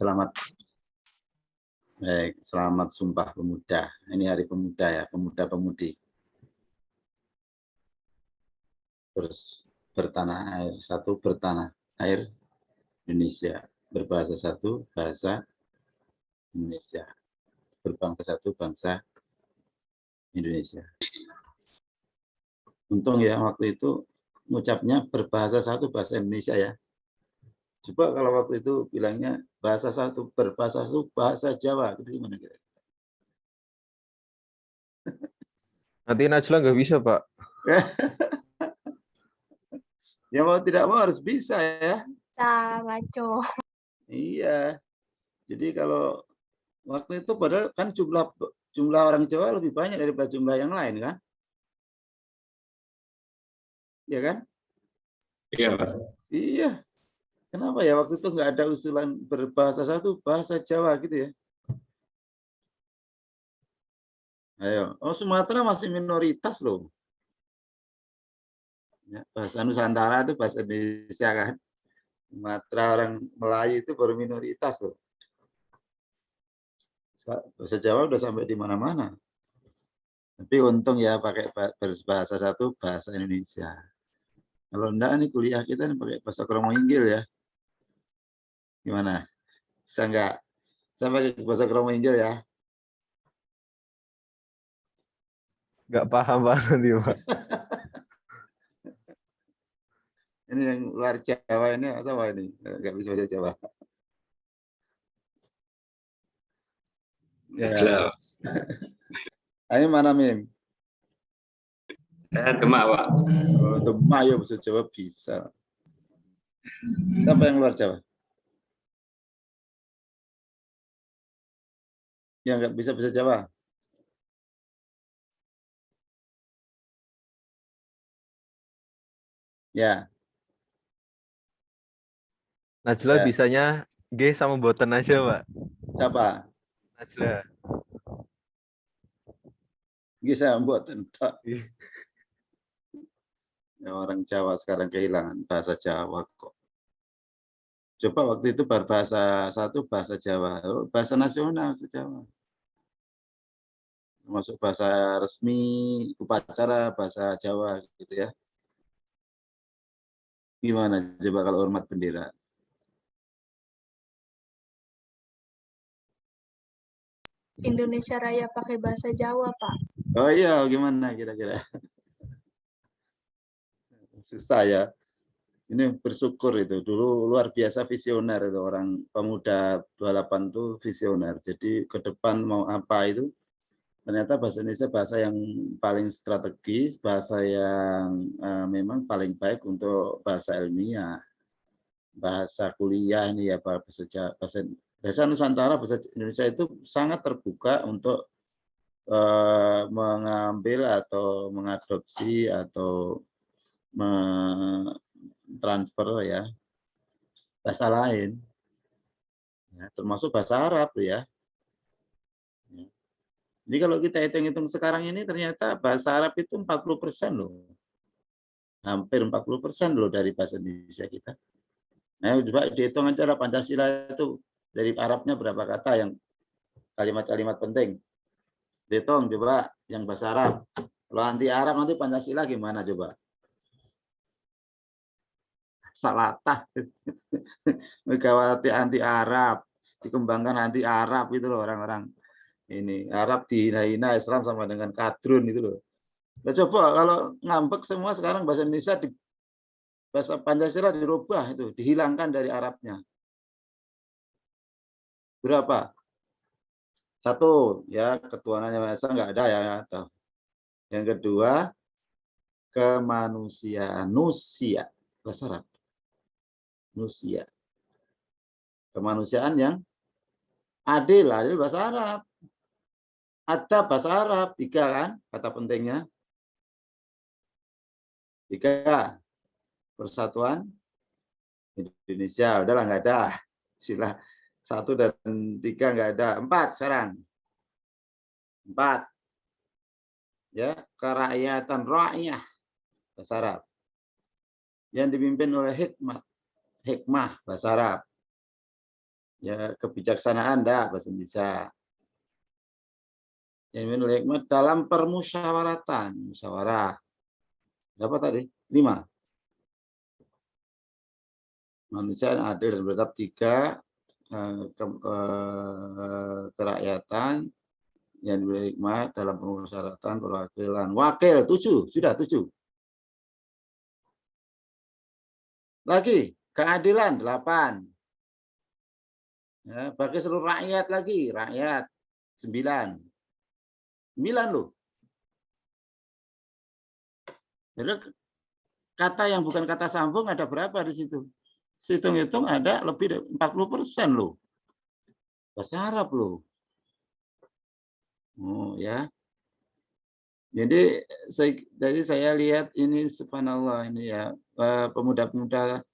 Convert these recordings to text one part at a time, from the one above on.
Selamat selamat Sumpah Pemuda. Ini Hari Pemuda ya, pemuda-pemudi. Terus bertanah air, satu bertanah air Indonesia, berbahasa satu bahasa Indonesia, berbangsa satu bangsa Indonesia. Untung ya waktu itu ngucapnya berbahasa satu bahasa Indonesia ya. Coba kalau waktu itu bilangnya bahasa satu berbahasa satu bahasa Jawa, itu gimana kira? Nanti Najla nggak bisa, Pak. Ya mau tidak mau harus bisa ya. Maco. Iya. Jadi kalau waktu itu padahal kan jumlah orang Jawa lebih banyak daripada jumlah yang lain kan? Iya kan? Iya, Pak. Iya. Kenapa ya waktu itu nggak ada usulan berbahasa satu bahasa Jawa gitu ya? Ayo, oh Sumatera masih minoritas loh. Ya, bahasa Nusantara itu bahasa Indonesia kan. Sumatera orang Melayu itu baru minoritas loh. Bahasa Jawa udah sampai di mana-mana. Tapi untung ya pakai bahasa satu bahasa Indonesia. Kalau enggak nih kuliah kita nih pakai bahasa Kromo Inggil ya. Gimana? Bisa enggak? Saya pakai bahasa Kromo Inggil ya. Nggak paham, Pak, nanti, Pak. Ini yang luar Jawa ini apa ini? Enggak bisa bahasa Jawa. Ya. Ayo mana Mim? Demak, Pak. Oh, Demak ya bahasa Jawa bisa. Siapa yang luar Jawa? Yang nggak bisa bahasa Jawa? Ya. Najla Ya. bisanya G sama boten aja, Pak. Siapa? Najla. Bisa buat entak. Ya, orang Jawa sekarang kehilangan bahasa Jawa kok. Coba waktu itu berbahasa satu bahasa Jawa, bahasa nasional Jawa. Masuk bahasa resmi, upacara bahasa Jawa gitu ya. Gimana coba kalau hormat bendera? Indonesia Raya pakai bahasa Jawa, Pak. Oh iya, gimana kira-kira? Susah ya. Ini bersyukur itu. Dulu luar biasa visioner itu orang pemuda 28 itu visioner. Jadi ke depan mau apa itu ternyata bahasa Indonesia bahasa yang paling strategis, bahasa yang memang paling baik untuk bahasa ilmiah, bahasa kuliah ini ya bahasa Nusantara, bahasa Indonesia itu sangat terbuka untuk mengambil atau mengadopsi atau transfer ya bahasa lain, ya, termasuk bahasa Arab tuh ya. Jadi kalau kita hitung-hitung sekarang ini ternyata bahasa Arab itu 40% loh, hampir 40% loh dari bahasa Indonesia kita. Nah coba dihitung aja lah Pancasila itu dari Arabnya berapa kata yang kalimat-kalimat penting. Dihitung coba yang bahasa Arab. Kalau anti Arab nanti Pancasila gimana coba? Salatah. Megawati anti Arab, dikembangkan anti Arab itu loh orang-orang ini. Arab dihina-hina, Islam sama dengan kadrun itu loh. Nah, coba kalau ngambek semua sekarang bahasa Indonesia di bahasa Pancasila dirubah itu, dihilangkan dari Arabnya. Berapa? Satu, ya ketuhanan yang Maha Esa nggak ada ya. Yang kedua, kemanusiaan, nusia, bahasa Arab. Nusia. Kemanusiaan yang adil bahasa Arab. Ada bahasa Arab, 3 kan, kata pentingnya. 3, persatuan Indonesia, udahlah nggak ada. Sila 1 dan 3 nggak ada. 4 sekarang. 4. Ya, kerakyatan rakyat bahasa Arab. Yang dipimpin oleh hikmah bahasa Arab. Ya, kebijaksanaan dah bahasa Indonesia. Yaminul hikmah dalam permusyawaratan, musyawarah. Berapa tadi? 5. Manusia yang adil dan beradab. 3. Kerakyatan yang diberi hikmah dalam permusyawaratan perwakilan. Wakil 7, sudah 7. Lagi keadilan 8. Ya, bagi seluruh rakyat lagi, rakyat 9. 9 loh. Jadi kata yang bukan kata sambung ada berapa di situ? Hitung-hitung ada lebih dari 40% loh. Bahasa Arab loh. Oh ya. Jadi saya lihat ini subhanallah ini ya, pemuda-pemuda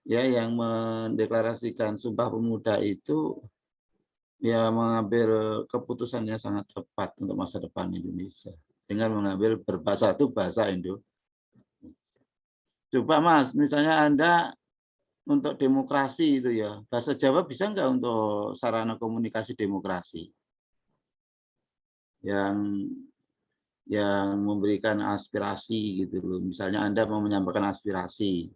ya yang mendeklarasikan Sumpah Pemuda itu ya mengambil keputusannya sangat tepat untuk masa depan Indonesia dengan mengambil berbahasa itu bahasa Indo. Coba Mas, misalnya Anda untuk demokrasi itu ya, bahasa Jawa bisa nggak untuk sarana komunikasi demokrasi yang memberikan aspirasi gitu loh. Misalnya Anda mau menyampaikan aspirasi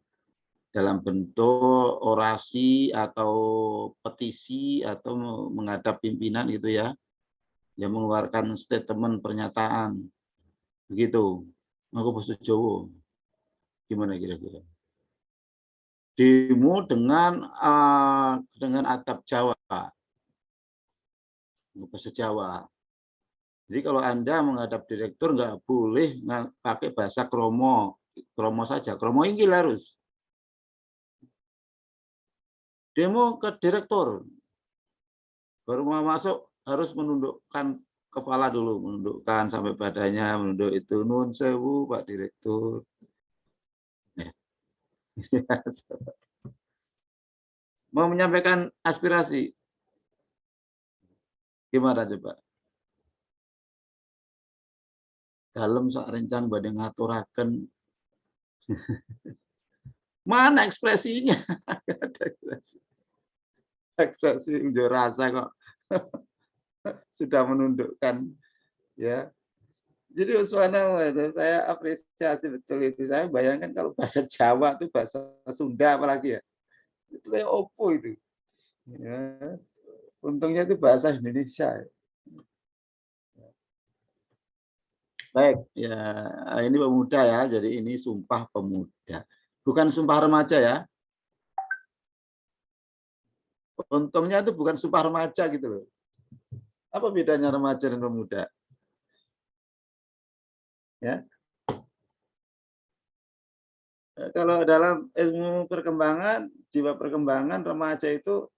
dalam bentuk orasi atau petisi atau menghadap pimpinan gitu ya, yang mengeluarkan statement pernyataan begitu. Aku bahasa Jawa. Gimana kira-kira? Demo dengan adab Jawa, bahasa Jawa. Jadi kalau Anda menghadap direktur nggak boleh pakai bahasa kromo saja, kromo inggil harus. Demo ke direktur, baru mau masuk harus menundukkan kepala dulu, menundukkan sampai badannya, menunduk itu nun sewu Pak Direktur. Mau menyampaikan aspirasi, gimana coba? Dalam sak rencang badhe ngaturaken. Mana ekspresinya? Ada ekspresi. Ekspresi unjuk rasa kok sudah menundukkan ya. Jadi subhanallah itu saya apresiasi betul itu. Saya bayangkan kalau bahasa Jawa itu bahasa Sunda apalagi ya. Itu kayak opo itu. Ya. Untungnya itu bahasa Indonesia. Baik, ya ini pemuda ya. Jadi ini Sumpah Pemuda. Bukan Sumpah Remaja ya. Untungnya itu bukan Sumpah Remaja gitu loh. Apa bedanya remaja dan pemuda? Ya. Kalau dalam ilmu perkembangan, jiwa perkembangan remaja itu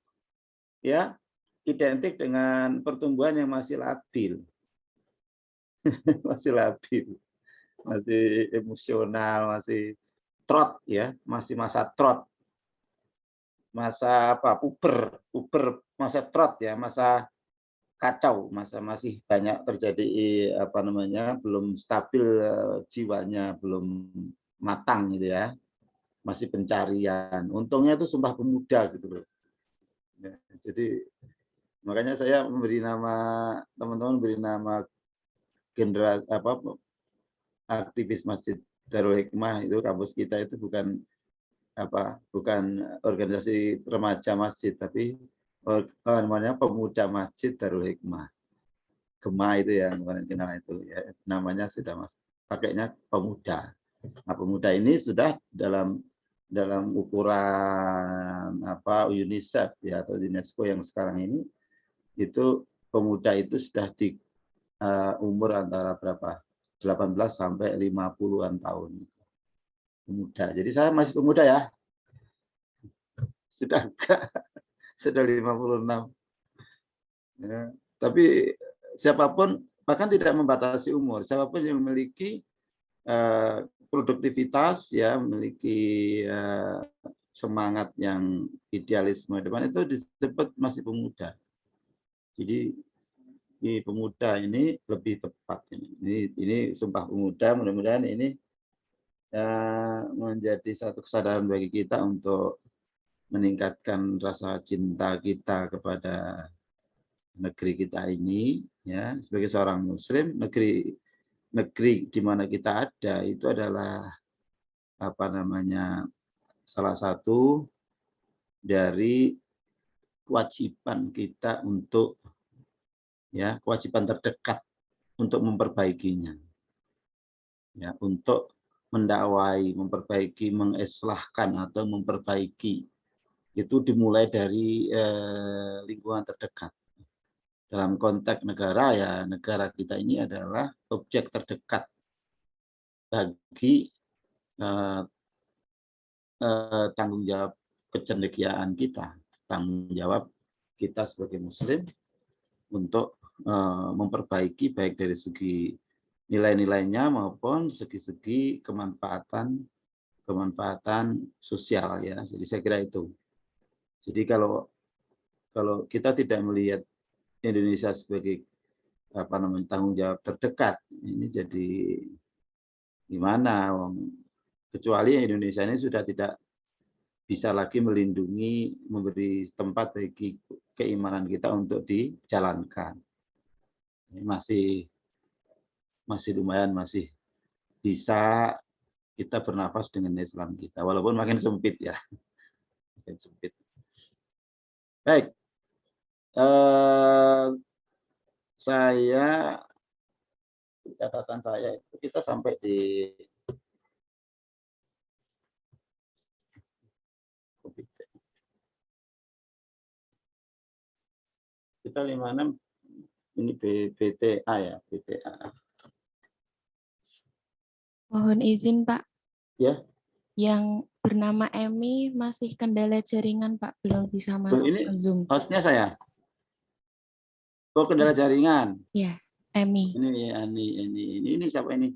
ya identik dengan pertumbuhan yang masih labil. Masih labil. Masih emosional, masih trot ya, masih masa trot. Masa apa? Puber, masa trot ya, masa kacau, masa masih banyak terjadi apa namanya, belum stabil jiwanya, belum matang gitu ya, masih pencarian. Untungnya itu Sumpah Pemuda gitu loh. Ya, jadi makanya saya memberi nama, teman-teman beri nama generasi apa aktivis Masjid Darul Hikmah itu, kampus kita itu bukan apa, bukan organisasi remaja masjid, tapi namanya Pemuda Masjid Darul Hikmah. Gema itu yang kenal itu ya, namanya sudah mas pakainya pemuda. Nah, pemuda ini sudah dalam ukuran apa UNICEF ya atau UNESCO yang sekarang ini itu pemuda itu sudah di umur antara berapa 18 sampai 50-an tahun. Pemuda. Jadi saya masih pemuda ya. Sudah enggak, sudah 56. Ya, tapi siapapun bahkan tidak membatasi umur, siapapun yang memiliki produktivitas ya, memiliki semangat yang idealisme depan itu disebut masih pemuda. Jadi di pemuda ini lebih tepat ini Sumpah Pemuda, mudah-mudahan ini menjadi satu kesadaran bagi kita untuk meningkatkan rasa cinta kita kepada negeri kita ini, ya, sebagai seorang Muslim, negeri di mana kita ada itu adalah apa namanya, salah satu dari kewajiban kita untuk, ya, kewajiban terdekat untuk memperbaikinya, ya, untuk mendakwai, memperbaiki, mengislahkan atau memperbaiki itu dimulai dari lingkungan terdekat. Dalam konteks negara, ya, negara kita ini adalah objek terdekat bagi tanggung jawab kecendekiaan kita, tanggung jawab kita sebagai Muslim untuk memperbaiki baik dari segi nilai-nilainya maupun segi-segi kemanfaatan sosial, ya. Jadi saya kira itu. Jadi kalau kita tidak melihat Indonesia sebagai apa namanya tanggung jawab terdekat, ini jadi gimana? Kecuali Indonesia ini sudah tidak bisa lagi melindungi, memberi tempat bagi keimanan kita untuk dijalankan. Ini masih lumayan, masih bisa kita bernafas dengan Islam kita, walaupun makin sempit, ya, makin sempit. Baik, catatan saya itu kita sampai di kita 56 ini BTA, ya, BTA. Mohon izin Pak. Ya. Yang bernama Emi masih kendala jaringan Pak, belum bisa masuk ini ke Zoom. Hostnya saya. Oh, kendala jaringan. Ya, Emi. Ini siapa ini?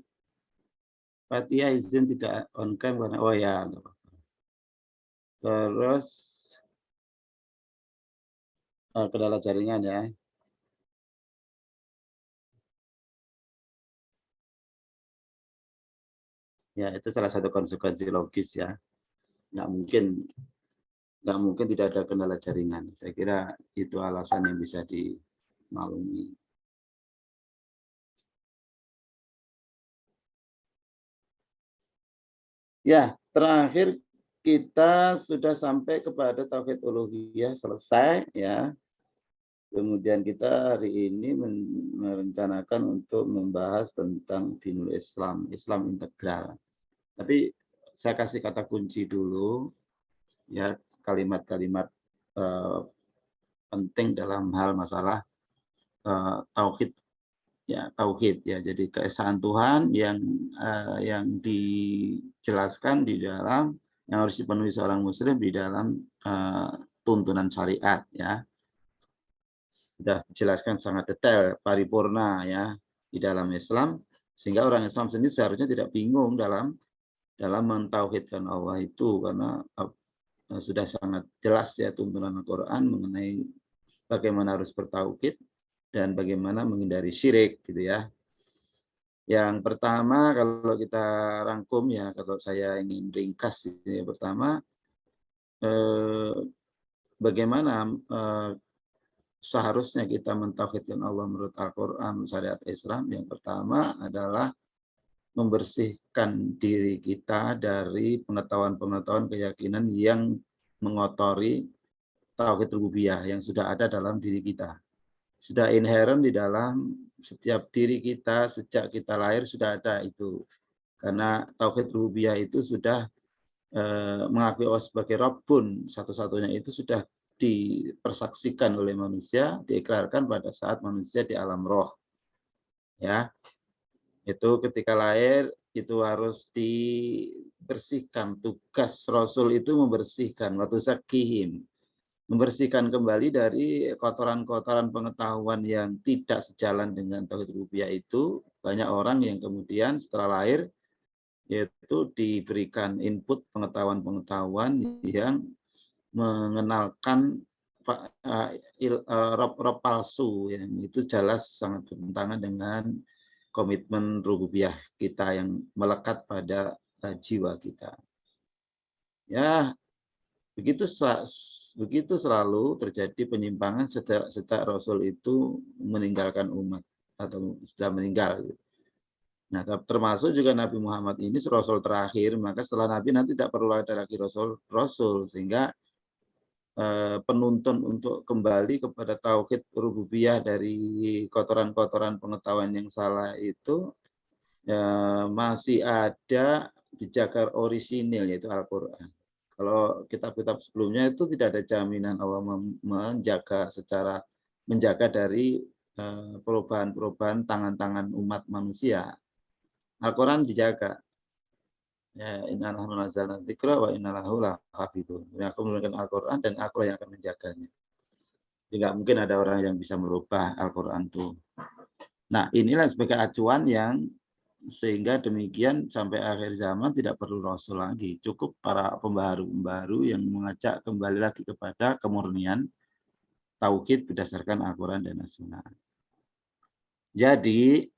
Fatia izin tidak on cam karena oh ya. Terus kendala jaringan, ya. Ya, itu salah satu konsekuensi logis, ya. Nggak mungkin tidak ada kendala jaringan. Saya kira itu alasan yang bisa dimaklumi. Ya, terakhir kita sudah sampai kepada tauhid uluhiyah, selesai, ya. Kemudian kita hari ini merencanakan untuk membahas tentang dinul Islam, Islam integral. Tapi saya kasih kata kunci dulu, ya, kalimat-kalimat penting dalam hal masalah tauhid, ya, tauhid, ya. Jadi keesaan Tuhan yang dijelaskan di dalam, yang harus dipenuhi seorang Muslim di dalam tuntunan syariat, ya. Sudah dijelaskan sangat detail, paripurna, ya, di dalam Islam, sehingga orang Islam sendiri seharusnya tidak bingung dalam mentauhidkan Allah itu, karena sudah sangat jelas, ya, tuntunan Al-Quran mengenai bagaimana harus bertauhid dan bagaimana menghindari syirik, gitu, ya. Yang pertama, kalau kita rangkum, ya, kalau saya ingin ringkas, ya, pertama bagaimana seharusnya kita mentauhidkan Allah menurut Al-Quran, syariat Islam. Yang pertama adalah membersihkan diri kita dari pengetahuan-pengetahuan keyakinan yang mengotori tauhid rububiyah yang sudah ada dalam diri kita. Sudah inherent di dalam setiap diri kita, sejak kita lahir sudah ada itu. Karena tauhid rububiyah itu sudah mengakui Allah sebagai Rabbun, satu-satunya itu sudah dipersaksikan oleh manusia, diikrarkan pada saat manusia di alam roh, ya. Itu ketika lahir itu harus dibersihkan. Tugas Rasul itu membersihkan, waktu zakihim, membersihkan kembali dari kotoran-kotoran pengetahuan yang tidak sejalan dengan tauhid rububiyah itu. Banyak orang yang kemudian setelah lahir yaitu diberikan input pengetahuan-pengetahuan yang mengenalkan rob palsu, yang itu jelas sangat bertentangan dengan komitmen rububiyah kita yang melekat pada jiwa kita. Ya, Begitu selalu terjadi penyimpangan sejak Rasul itu meninggalkan umat atau sudah meninggal. Nah, termasuk juga Nabi Muhammad ini Rasul terakhir, maka setelah Nabi nanti tidak perlu ada lagi Rasul, sehingga penuntun untuk kembali kepada tauhid rububiyah dari kotoran-kotoran pengetahuan yang salah itu masih ada jejak orisinil, yaitu Al-Quran. Kalau kitab-kitab sebelumnya itu tidak ada jaminan Allah menjaga dari perubahan-perubahan tangan-tangan umat manusia. Al-Quran dijaga. Ya, inna nahnu nazzalna dzikra wa inna lahu lahafidun. Aku menurunkan Al-Quran dan aku yang akan menjaganya. Jadi nggak mungkin ada orang yang bisa merubah Al-Quran itu. Nah, inilah sebagai acuan yang sehingga demikian sampai akhir zaman tidak perlu Rasul lagi. Cukup para pembaharu-pembaharu yang mengajak kembali lagi kepada kemurnian tauhid berdasarkan Al-Quran dan As-Sunnah. Jadi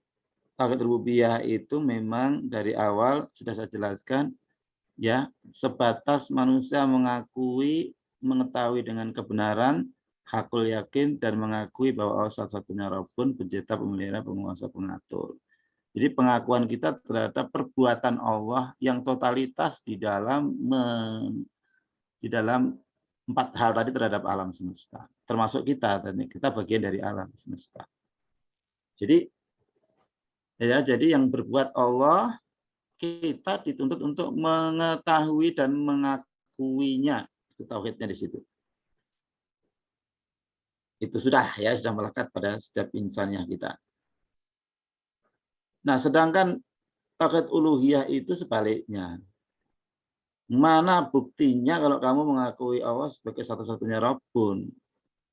tauhid rububiyah itu memang dari awal sudah saya jelaskan ya, sebatas manusia mengetahui dengan kebenaran, hakul yakin dan mengakui bahwa Allah satu-satunya Rabbun, pencipta, pemelihara, penguasa, pengatur. Jadi pengakuan kita terhadap perbuatan Allah yang totalitas di dalam 4 hal tadi terhadap alam semesta, termasuk kita, dan kita bagian dari alam semesta. Jadi yang berbuat Allah, kita dituntut untuk mengetahui dan mengakuinya. Itu tauhidnya di situ. Itu sudah melekat pada setiap insannya kita. Nah, sedangkan tauhid uluhiyah itu sebaliknya. Mana buktinya kalau kamu mengakui Allah sebagai satu-satunya Rabbun?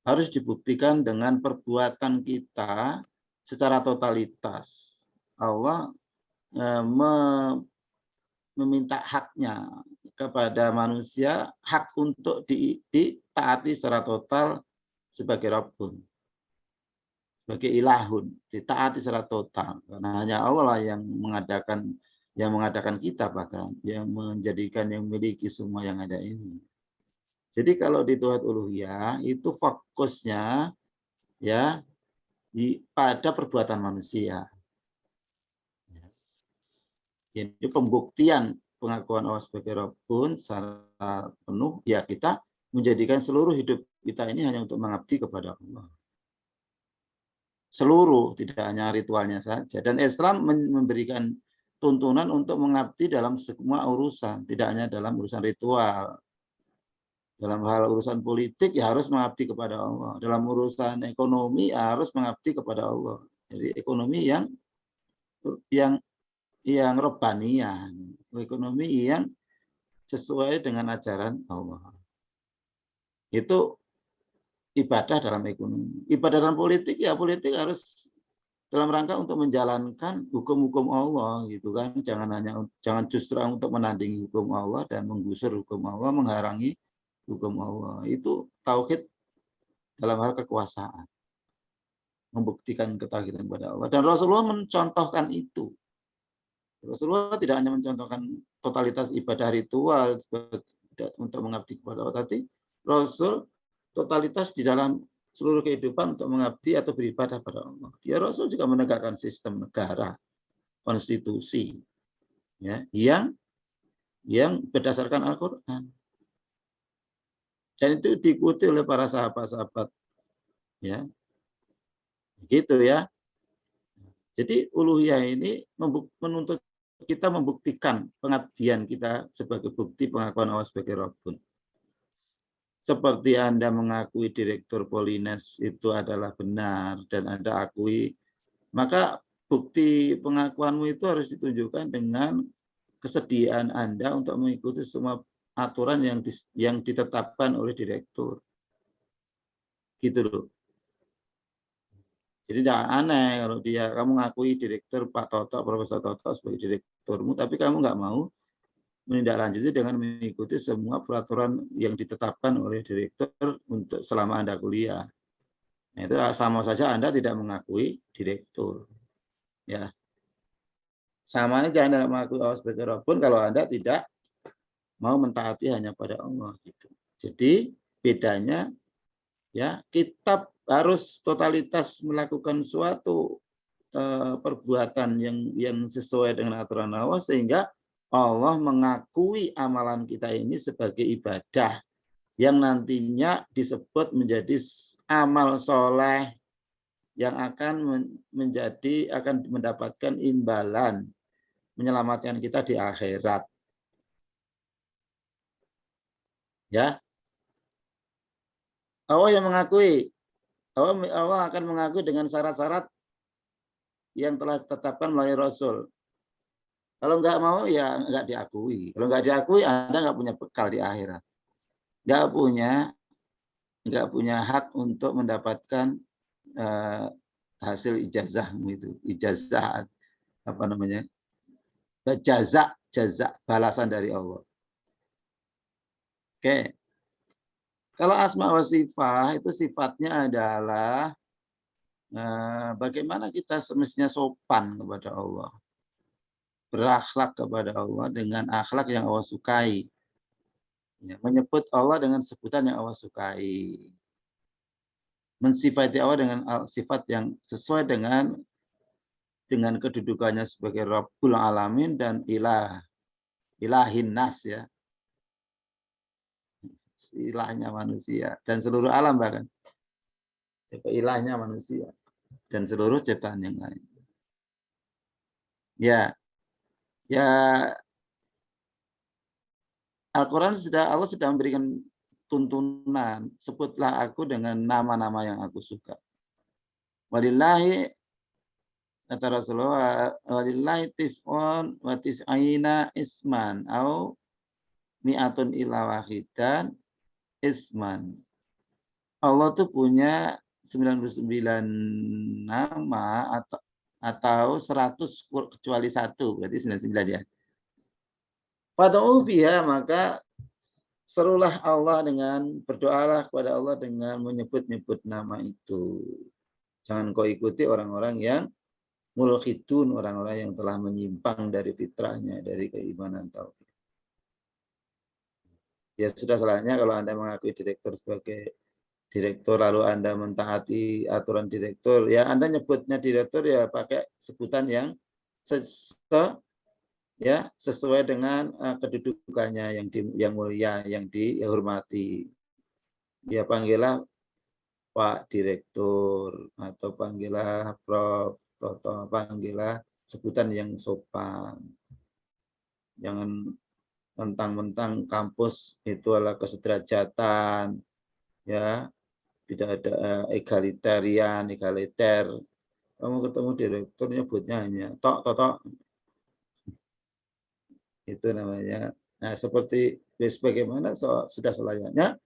Harus dibuktikan dengan perbuatan kita secara totalitas. Allah meminta haknya kepada manusia, hak untuk ditaati secara total sebagai Rabbun, sebagai ilahun, ditaati secara total. Karena hanya Allah lah yang mengadakan kita, bahkan yang menjadikan, yang memiliki semua yang ada ini. Jadi kalau di tauhid uluhiyah itu fokusnya ya pada perbuatan manusia. Jadi pembuktian pengakuan Allah sebagai Rabbun secara penuh, ya kita menjadikan seluruh hidup kita ini hanya untuk mengabdi kepada Allah. Seluruh, tidak hanya ritualnya saja. Dan Islam memberikan tuntunan untuk mengabdi dalam semua urusan, tidak hanya dalam urusan ritual. Dalam hal urusan politik ya harus mengabdi kepada Allah. Dalam urusan ekonomi ya harus mengabdi kepada Allah. Jadi ekonomi yang robbanian, ekonomi yang sesuai dengan ajaran Allah. Itu ibadah dalam ekonomi. Ibadah dalam politik ya politik harus dalam rangka untuk menjalankan hukum-hukum Allah gitu kan. Jangan justru untuk menandingi hukum Allah dan menggusur hukum Allah, menghalangi hukum Allah. Itu tauhid dalam hal kekuasaan. Membuktikan ketaatan kepada Allah. Dan Rasulullah mencontohkan itu. Rasulullah tidak hanya mencontohkan totalitas ibadah ritual untuk mengabdi kepada Allah, tapi Rasul totalitas di dalam seluruh kehidupan untuk mengabdi atau beribadah pada Allah. Ya, Rasul juga menegakkan sistem negara, konstitusi, ya, yang berdasarkan Al-Quran. Dan itu diikuti oleh para sahabat-sahabat, ya, gitu ya. Jadi uluhiyah ini menuntut kita membuktikan pengabdian kita sebagai bukti pengakuan Allah sebagai Rabbun. Seperti Anda mengakui Direktur Polines itu adalah benar dan Anda akui, maka bukti pengakuanmu itu harus ditunjukkan dengan kesediaan Anda untuk mengikuti semua aturan yang ditetapkan oleh Direktur. Gitu loh. Jadi tidak aneh kalau kamu ngakui Direktur Pak Toto, Profesor Toto sebagai direkturmu, tapi kamu nggak mau menindaklanjuti dengan mengikuti semua peraturan yang ditetapkan oleh direktur untuk selama Anda kuliah. Nah, itu sama saja Anda tidak mengakui direktur. Ya. Sama aja Anda mengakui Allah sebagai Rabbun kalau Anda tidak mau mentaati hanya pada Allah gitu. Jadi bedanya ya kita harus totalitas melakukan suatu perbuatan yang sesuai dengan aturan Allah sehingga Allah mengakui amalan kita ini sebagai ibadah yang nantinya disebut menjadi amal soleh yang akan mendapatkan imbalan menyelamatkan kita di akhirat. Ya, Allah yang mengakui, Allah akan mengakui dengan syarat-syarat yang telah ditetapkan melalui Rasul. Kalau nggak mau ya nggak diakui. Kalau nggak diakui Anda nggak punya bekal di akhirat. Nggak punya hak untuk mendapatkan hasil ijazahmu itu. Ijazah apa namanya? Jaza balasan dari Allah. Oke. Kalau asma wa sifat itu sifatnya adalah bagaimana kita semestinya sopan kepada Allah. Berakhlak kepada Allah dengan akhlak yang Allah sukai. Ya, menyebut Allah dengan sebutan yang Allah sukai. Mensifati Allah dengan sifat yang sesuai dengan kedudukannya sebagai Rabbul Alamin dan ilahin nas ya. Ilahnya manusia dan seluruh alam bahkan. Ilahnya manusia dan seluruh ciptaan yang lain. Ya. Ya, Al-Quran Allah sudah memberikan tuntunan. Sebutlah aku dengan nama-nama yang aku suka. Walillahi kata Rasulullah, walillahi tis'un wa tis'aina isman au mi'atun ila wahidan isman. Allah tuh punya 99 nama atau 100 kecuali 1, berarti 99 ya. Pada'u biha, maka serulah Allah berdoalah kepada Allah dengan menyebut-nyebut nama itu. Jangan kau ikuti orang-orang yang mulkhidun, orang-orang yang telah menyimpang dari fitrahnya, dari keimanan tauhid. Ya sudah salahnya kalau Anda mengakui direktur sebagai direktur lalu Anda mentaati aturan direktur, ya Anda nyebutnya direktur ya pakai sebutan yang sesuai dengan kedudukannya yang mulia, yang dihormati. Ya panggillah Pak Direktur atau panggillah Prof atau panggillah sebutan yang sopan. Jangan mentang-mentang kampus itu adalah kesederajatan, ya tidak ada egaliter. Kamu ketemu direktur nyebutnya hanya tok. Itu namanya. Nah, seperti bagaimana sudah selayaknya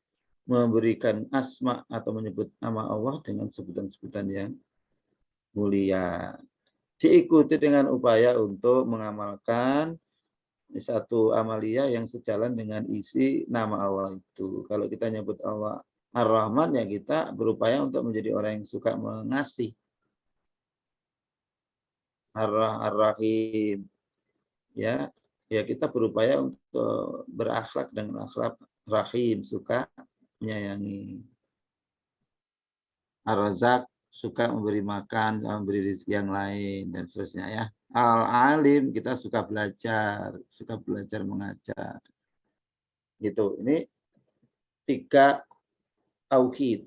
memberikan asma atau menyebut nama Allah dengan sebutan-sebutan yang mulia. Diikuti dengan upaya untuk mengamalkan satu amalia yang sejalan dengan isi nama Allah itu. Kalau kita nyebut Allah Ar-Rahman, ya kita berupaya untuk menjadi orang yang suka mengasihi. Ar-Rahim. Ya kita berupaya untuk berakhlak dengan akhlak rahim, suka menyayangi. Ar-Razak, suka memberi makan, memberi rezeki yang lain dan seterusnya ya. Al-Alim, kita suka belajar mengajar. Gitu. Ini 3 tauhid.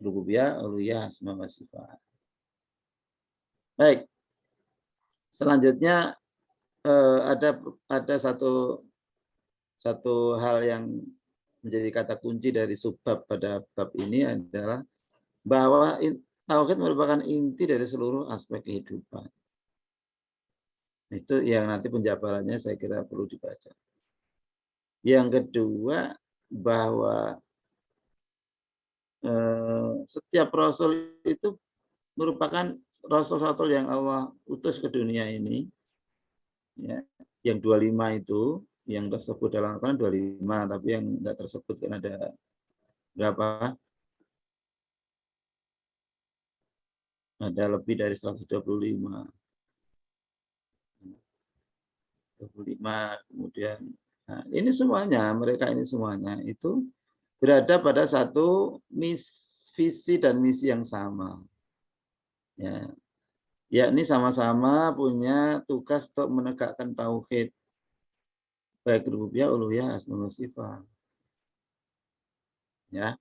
Rububiyah, uluhiyah, asma wa sifat. Baik. Selanjutnya ada satu hal yang menjadi kata kunci dari subbab pada bab ini adalah bahwa tauhid merupakan inti dari seluruh aspek kehidupan. Itu yang nanti penjabarannya saya kira perlu dibaca. Yang kedua, bahwa setiap rasul itu merupakan rasul-rasul yang Allah utus ke dunia ini. Ya, yang 25 itu yang tersebut dalam Al-Quran 25, tapi yang enggak tersebut kan ada berapa? Ada lebih dari 125. 25, kemudian nah, mereka ini semuanya itu berada pada satu visi dan misi yang sama. Ya, yakni sama-sama punya tugas untuk menegakkan tauhid, baik rububiyah, uluhiyah, asma wa sifat. Ya.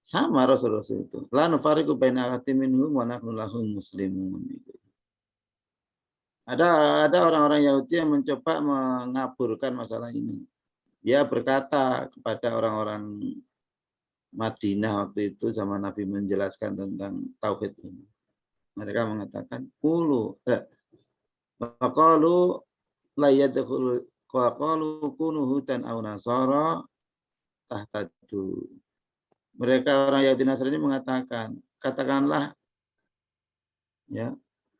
Sama Rasul-Rasul itu. La nufariqu baina ahadin minhum wa nahnu lahu muslimun. Ada orang-orang Yahudi yang mencoba mengaburkan masalah ini. Dia berkata kepada orang-orang Madinah waktu itu sama Nabi menjelaskan tentang tauhid ini. Mereka mengatakan, qalu la yadkhulu qalu kunu hudan aw nasara tahtadu. Mereka orang Yahudi Nasrani mengatakan, katakanlah, ya,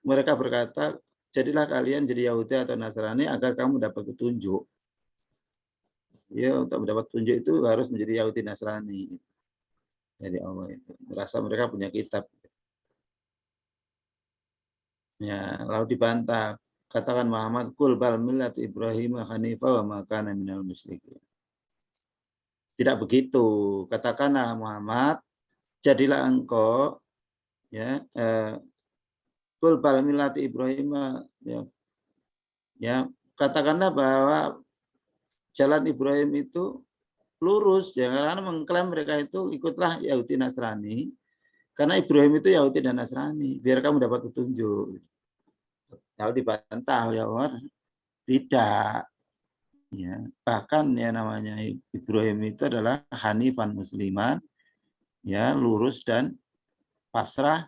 mereka berkata, jadilah kalian jadi Yahudi atau Nasrani agar kamu dapat petunjuk. Ya, untuk mendapat petunjuk itu harus menjadi Yahudi Nasrani. Jadi Allah itu merasa mereka punya kitab. Ya, lalu dibantah. Katakan Muhammad, kul bal millat Ibrahim hanifah wa ma kana minal musyrikin. Tidak begitu. Katakanlah Muhammad, jadilah engkau, ya, kul bal millat Ibrahim, ya, katakanlah bahwa jalan Ibrahim itu lurus, ya, karena mengklaim mereka itu ikutlah Yahudi Nasrani, karena Ibrahim itu Yahudi dan Nasrani, biar kamu dapat petunjuk. Lalu dibantah ya Allah, tidak. Ya, bahkan ya namanya Ibrahim itu adalah hanifan musliman, ya, lurus dan pasrah,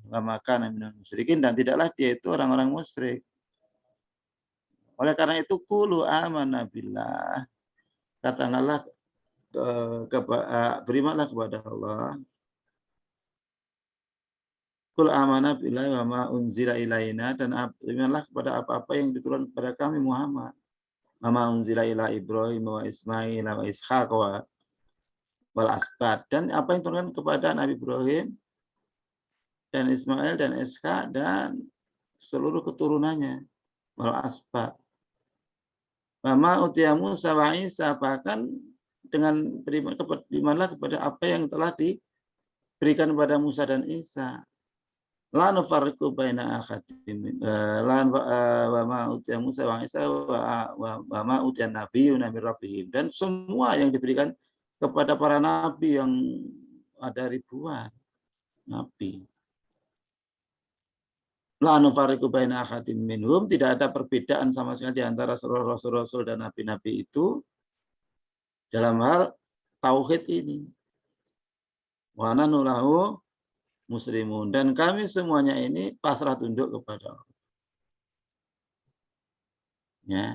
maka minal musyrikin, dan tidaklah dia itu orang-orang musyrik. Oleh karena itu qulu amanna billah, katakanlah berimanlah kepada Allah. Qul amanna billahi wa ma unzila ilaina, dan berimanlah kepada apa-apa yang diturunkan kepada kami Muhammad. Wa ma unzila ila Ibrahim wa Ismail wa Ishaq wa wal asbat, dan apa yang diturunkan kepada Nabi Ibrahim dan Ismail dan Ishaq dan seluruh keturunannya, wal asbat. Wa ma utiya Musa wa Isa, bahkan dengan berimanlah kepada apa yang telah diberikan kepada Musa dan Isa. La nufarriqu baina ahadin wa ma utiya Musa wa Isa wa ma utiya nabiyyuna min rabbihim, dan semua yang diberikan kepada para nabi, yang ada ribuan nabi. La nufarriqu baina ahadin minhum, tidak ada perbedaan sama sekali antara seluruh rasul-rasul dan nabi-nabi itu dalam hal tauhid ini. Wa nahnu lahu muslimun, dan kami semuanya ini pasrah tunduk kepada Allah. Ya.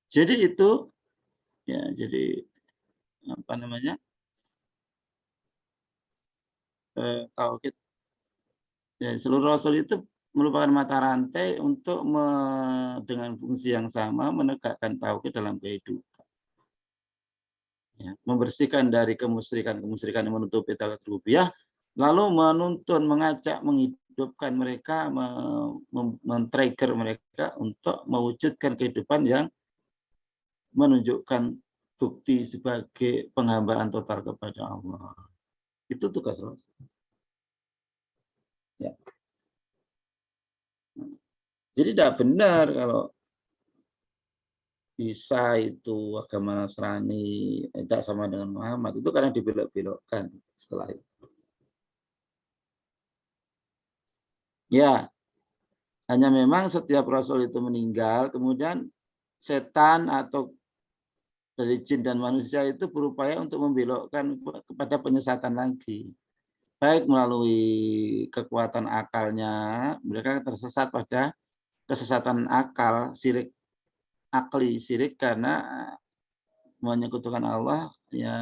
Jadi itu, ya, jadi apa namanya, tauhid, ya, seluruh rasul itu merupakan mata rantai untuk dengan fungsi yang sama menegakkan tauhid dalam kehidupan. Ya, membersihkan dari kemusyrikan yang menutupi tauhid rububiyah, lalu menuntun, mengajak, menghidupkan mereka, men-trigger mereka untuk mewujudkan kehidupan yang menunjukkan bukti sebagai penghambaan total kepada Allah. Itu tugas Rasul. Ya. Jadi tidak benar kalau Isa itu agama Nasrani, tidak sama dengan Muhammad, itu karena dibelok-belokkan setelah itu. Ya, hanya memang setiap Rasul itu meninggal, kemudian setan atau dari jin dan manusia itu berupaya untuk membelokkan kepada penyesatan lagi. Baik melalui kekuatan akalnya, mereka tersesat pada kesesatan akal, syirik karena menyekutukan Allah, ya,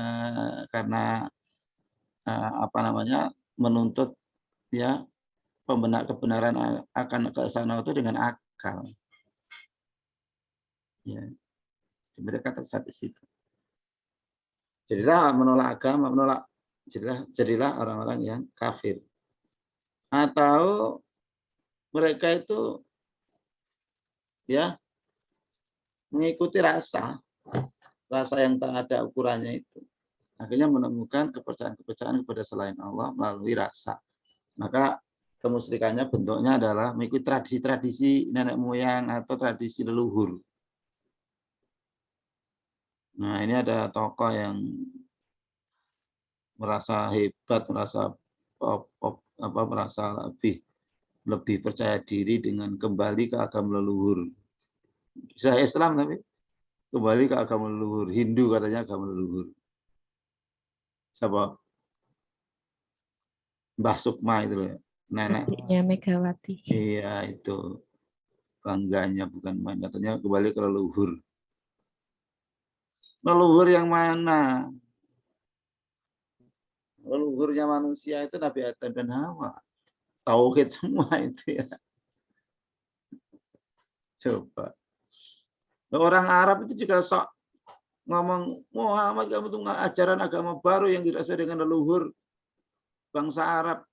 karena apa namanya, menuntut, ya, kebenaran akan keesaan itu dengan akal. Ya, mereka tersesat di situ. Jadilah menolak agama, jadilah orang-orang yang kafir. Atau mereka itu, ya, mengikuti rasa yang tak ada ukurannya itu. Akhirnya menemukan kepercayaan kepada selain Allah melalui rasa. Maka kemusyrikannya bentuknya adalah mengikuti tradisi-tradisi nenek moyang atau tradisi leluhur. Nah, ini ada tokoh yang merasa hebat, merasa lebih percaya diri dengan kembali ke agama leluhur. Bisa Islam tapi kembali ke agama leluhur. Hindu katanya agama leluhur. Siapa? Mbah Sukma itu loh, nenek. Adiknya Megawati. Iya, itu bangganya bukan main. Katanya kembali ke leluhur. Leluhur yang mana? Leluhurnya manusia itu Nabi Adam dan Hawa. Tauhid semua itu ya. Coba. Orang Arab itu juga sok ngomong, Muhammad kamu tuh ajaran agama baru yang tidak sesuai dengan leluhur bangsa Arab.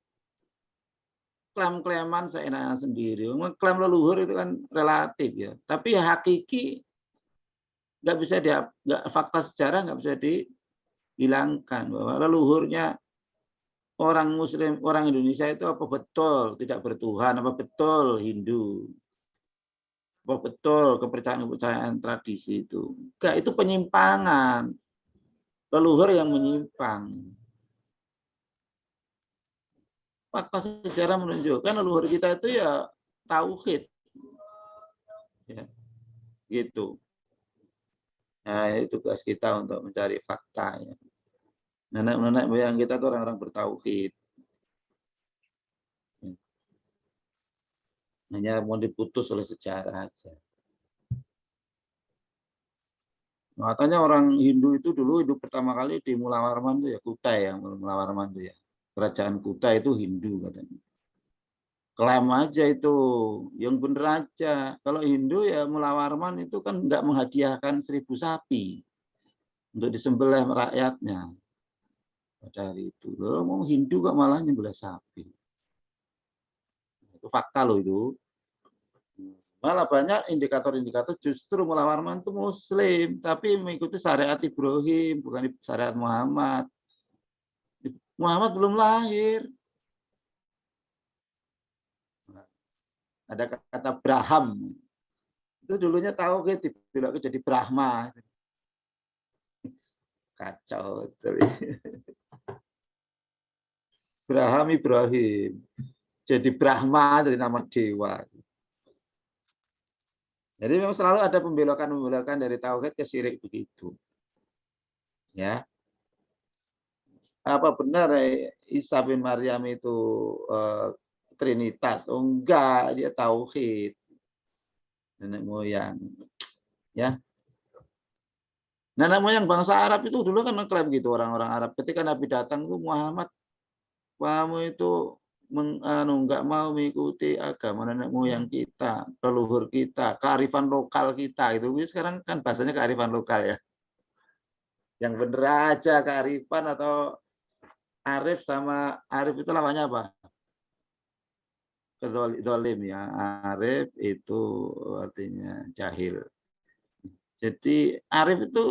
Klaim-klaiman seenaknya sendiri. Klaim leluhur itu kan relatif ya. Tapi hakiki nggak bisa fakta sejarah nggak bisa dihilangkan bahwa leluhurnya orang Muslim, orang Indonesia itu apa betul tidak bertuhan, apa betul Hindu, apa betul kepercayaan tradisi itu. Enggak, itu penyimpangan. Leluhur yang menyimpang. Fakta sejarah menunjukkan leluhur kita itu ya tauhid. Ya, gitu. Nah, itu tugas kita untuk mencari fakta. Ya. Nenek moyang kita itu orang-orang bertauhid. Hanya mau diputus oleh sejarah aja. Makanya orang Hindu itu dulu hidup pertama kali di Mula Warman itu ya, Kutai ya, Mula Warman itu ya. Kerajaan Kutai itu Hindu katanya. Klaim aja itu, yang bener aja. Kalau Hindu ya Mula Warman itu kan enggak menghadiahkan 1000 sapi untuk disembelih rakyatnya. Pada hari itu, loh, mau Hindu kok malah nyembelih sapi. Itu fakta loh itu. Malah banyak indikator-indikator justru Mula Warman itu Muslim, tapi mengikuti syariat Ibrahim, bukan syariat Muhammad. Muhammad belum lahir. Ada kata Braham. Itu dulunya tahu gitu, dibelok jadi Brahma. Kacau. Braham Ibrahim. Jadi Brahma dari nama dewa. Jadi memang selalu ada pembelokan dari tauhid ke syirik begitu. Ya. Apa benar Isa bin Maryam itu Trinitas? Oh enggak, dia tauhid. Nenek moyang. Ya. Nenek moyang bangsa Arab itu dulu kan mengklaim gitu orang-orang Arab. Ketika Nabi datang tuh Muhammad, kamu itu enggak mau mengikuti agama nenek moyang kita, leluhur kita, kearifan lokal kita itu. Sekarang kan bahasanya kearifan lokal ya. Yang bener aja kearifan atau arif sama arif itu lawannya apa? Kedolim ya. Arif itu artinya jahil. Jadi arif itu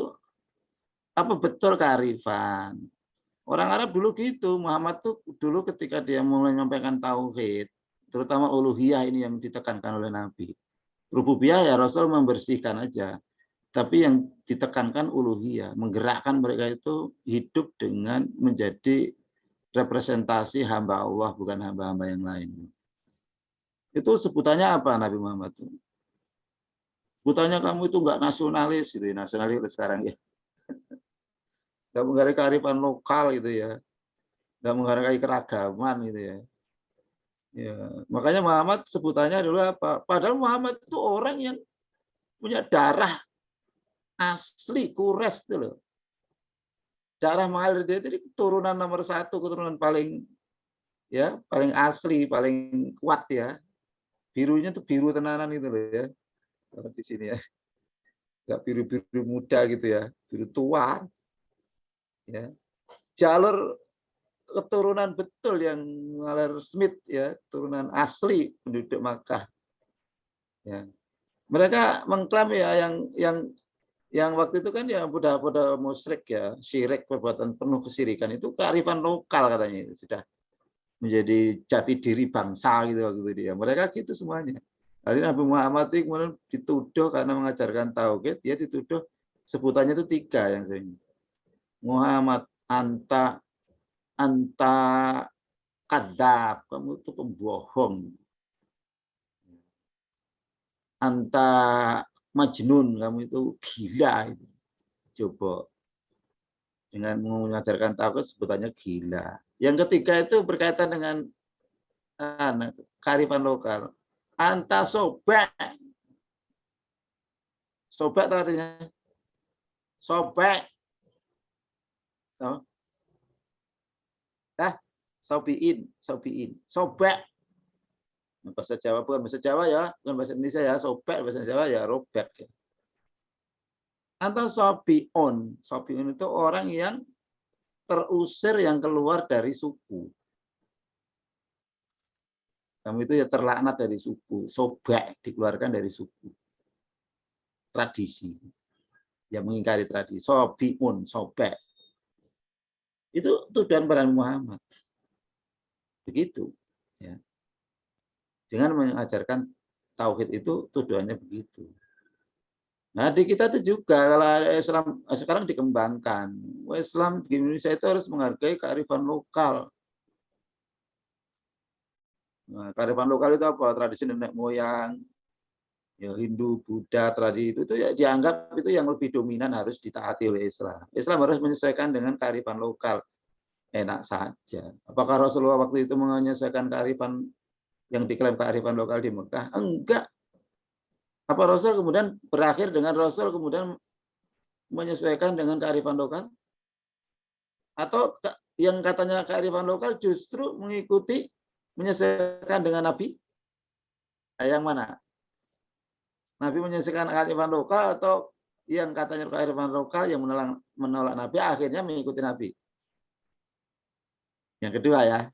apa betul kearifan? Orang Arab dulu gitu. Muhammad tuh dulu ketika dia mulai menyampaikan tauhid, terutama uluhiyah ini yang ditekankan oleh Nabi. Rububiyah ya Rasul membersihkan aja. Tapi yang ditekankan uluhiyah, menggerakkan mereka itu hidup dengan menjadi representasi hamba Allah, bukan hamba-hamba yang lain. Itu sebutannya apa Nabi Muhammad? Sebutannya kamu itu enggak nasionalis, gitu ya, nasionalis sekarang ya. Enggak menghargai kearifan lokal gitu ya. Enggak menghargai keragaman gitu ya. Ya, makanya Muhammad sebutannya dulu apa? Padahal Muhammad itu orang yang punya darah asli Quraisy itu loh. Darah mengalir dia itu turunan nomor 1, keturunan paling ya, paling asli, paling kuat ya. Birunya tuh biru tenanan itu loh ya. Kalau di sini ya. Enggak biru-biru muda gitu ya, biru tua. Ya. Jalur keturunan betul yang mengalir Smith ya, turunan asli penduduk Makkah. Ya. Mereka mengklaim ya yang waktu itu kan ya Buddha musyrik ya, syirik, perbuatan penuh kesirikan itu kearifan lokal katanya itu sudah menjadi jati diri bangsa gitu waktu itu dia. Mereka gitu semuanya. Lalu Nabi Muhammad itu kemudian dituduh karena mengajarkan tauhid, dia dituduh sebutannya itu 3 yang sering. Muhammad anta kadzab, kamu itu pembohong. Anta majnun, kamu itu gila itu. Coba dengan mengajarkan tauhid sebutannya gila. Yang ketiga itu berkaitan dengan kearifan lokal. Anta sobek. Sobek itu artinya sobek. Sobiin. Sobek. Bahasa Jawa bukan bahasa Jawa ya, bukan bahasa Indonesia ya, sobek bahasa Jawa ya robek. Atau sobion. Sobion itu orang yang terusir yang keluar dari suku. Kamu itu ya terlaknat dari suku. Sobek dikeluarkan dari suku. Tradisi. Yang mengingkari tradisi. Sobiun, sobek. Itu tuduhan pada Muhammad. Begitu. Ya. Dengan mengajarkan tauhid itu tuduhannya begitu. Nah di kita itu juga kalau Islam sekarang dikembangkan. Islam di Indonesia itu harus menghargai kearifan lokal. Nah, kearifan lokal itu apa? Tradisi nenek moyang, ya Hindu, Buddha, tradisi itu ya dianggap itu yang lebih dominan harus ditaati oleh Islam. Islam harus menyesuaikan dengan kearifan lokal. Enak saja. Apakah Rasulullah waktu itu menyesuaikan kearifan yang diklaim kearifan lokal di Mekah? Enggak. Apa Rasul kemudian berakhir dengan Rasul kemudian menyesuaikan dengan kearifan lokal? Atau yang katanya kearifan lokal justru mengikuti menyesuaikan dengan Nabi? Yang mana? Nabi menyesuaikan kearifan lokal atau yang katanya kearifan lokal yang menolak Nabi akhirnya mengikuti Nabi? Yang kedua ya.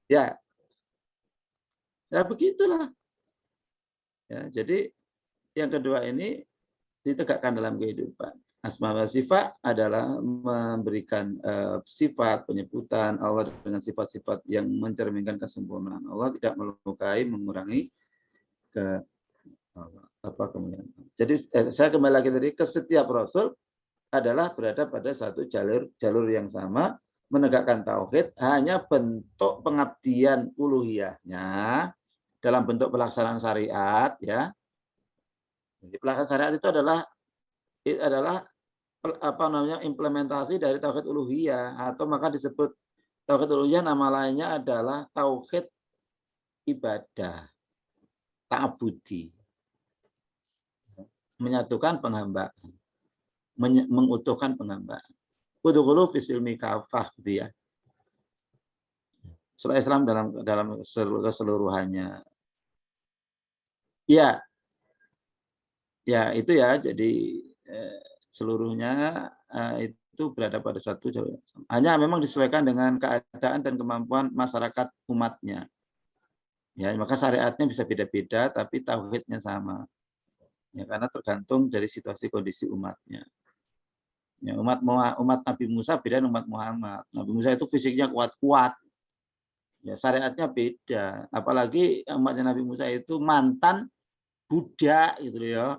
Ya begitulah. Ya, jadi yang kedua ini ditegakkan dalam kehidupan. Asma wa sifat adalah memberikan sifat penyebutan Allah dengan sifat-sifat yang mencerminkan kesempurnaan Allah, tidak melukai, mengurangi ke kemudian. Jadi saya kembali lagi tadi ke setiap rasul adalah berada pada satu jalur yang sama, menegakkan tauhid, hanya bentuk pengabdian uluhiyahnya dalam bentuk pelaksanaan syariat ya. Jadi pelaksanaan syariat itu adalah apa namanya implementasi dari tauhid uluhiyah, atau maka disebut tauhid uluhiyah nama lainnya adalah tauhid ibadah, ta'abudi. Menyatukan penghambaan, mengutuhkan penghambaan. Udkhulu fi silmi kafah gitu ya. Setelah Islam dalam keseluruhannya. Ya. Ya, itu ya. Jadi seluruhnya itu berada pada satu jalur. Hanya memang disesuaikan dengan keadaan dan kemampuan masyarakat umatnya. Ya, maka syariatnya bisa beda-beda tapi tauhidnya sama. Ya, karena tergantung dari situasi kondisi umatnya. Ya, umat Nabi Musa beda dengan umat Muhammad. Nabi Musa itu fisiknya kuat-kuat. Ya, syariatnya beda. Apalagi umatnya Nabi Musa itu mantan budak gitu ya.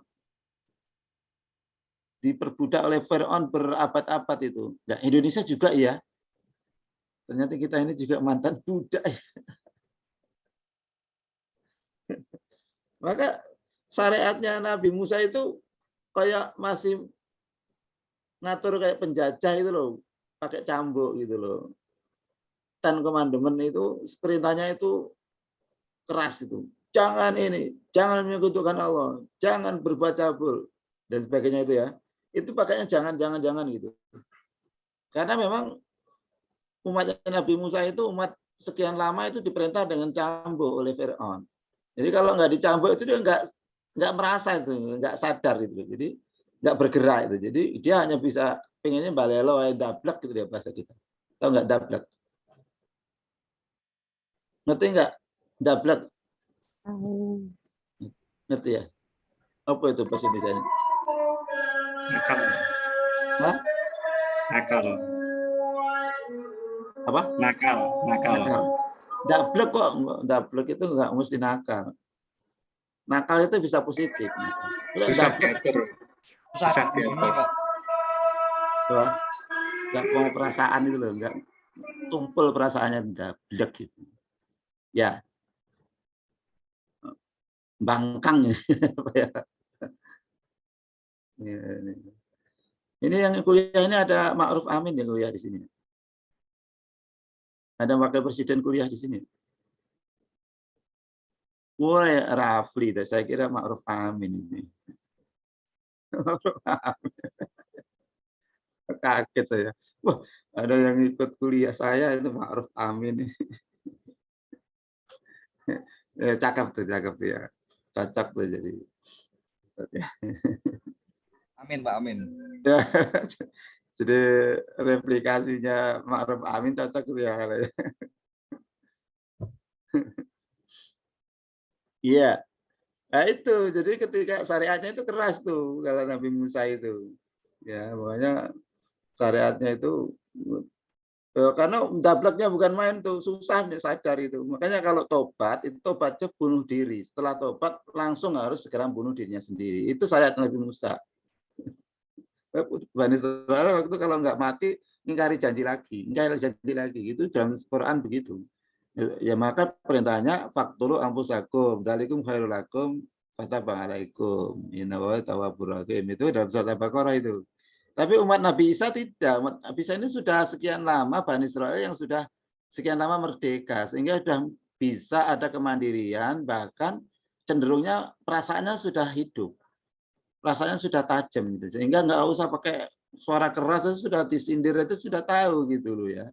Diperbudak oleh Fir'aun berabad-abad itu. Nah, Indonesia juga ya. Ternyata kita ini juga mantan budak. Maka syariatnya Nabi Musa itu kayak masih ngatur kayak penjajah itu loh, pakai cambuk gitu loh. Ten Commandment itu perintahnya itu keras itu. Jangan ini, jangan menyekutukan Allah, jangan berbuat cabul dan sebagainya itu ya. Itu pakainya jangan gitu. Karena memang umat Nabi Musa itu umat sekian lama itu diperintah dengan cambuk oleh Fir'aun. Jadi kalau nggak dicambuk itu dia nggak merasa itu, nggak sadar itu. Jadi nggak bergerak itu. Jadi dia hanya bisa pengennya balelo, dablek gitu ya bahasa kita. Tahu nggak dablek? Ngerti nggak? Dablek, Tahu. ngerti ya? Apa itu bahasa Indonesia? Nakal. Hah? Nakal. Apa? Nakal. Nakal. Nakal. Dablek kok, dablek itu nggak mesti nakal. Nakal itu bisa positif. Susah diatur. Susah diatur. Wah, nggak mau perasaan itu loh, nggak tumpul perasaannya, dablek gitu. Ya, bangkang ya. Ini yang kuliah ini ada Ma'ruf Amin yang kuliah di sini. Ada wakil presiden kuliah di sini. Woi, Rafli, saya kira Ma'ruf Amin ini. Kaget saya. Wah, ada yang ikut kuliah saya itu Ma'ruf Amin. Cakep tuh ya. Cocok tuh jadi. Amin, Pak, amin. Ya, jadi replikasinya Ma'ruf Amin cocok tuh ya. Iya. Nah itu, jadi ketika syariatnya itu keras tuh kalau Nabi Musa itu. Ya, makanya syariatnya itu karena dableknya bukan main tuh, susah nih sadar itu. Makanya kalau tobat, itu tobatnya bunuh diri. Setelah tobat langsung harus segera bunuh dirinya sendiri. Itu syariat Nabi Musa. Bani Israil waktu itu kalau nggak mati, ingkari janji lagi. Itu dalam Quran begitu. Ya maka perintahnya faktulu ampusakum, dalikum khairul lakum, fataba'alaikum, innallaha tawwabur rahim. Itu dalam surat Al-Baqarah itu. Tapi umat Nabi Isa tidak. Umat Nabi Isa ini sudah sekian lama Bani Israil yang sudah sekian lama merdeka, sehingga sudah bisa ada kemandirian, bahkan cenderungnya perasaannya sudah hidup, perasaannya sudah tajam, gitu. Sehingga nggak usah pakai suara keras, itu sudah disindir, itu sudah tahu gitu loh ya.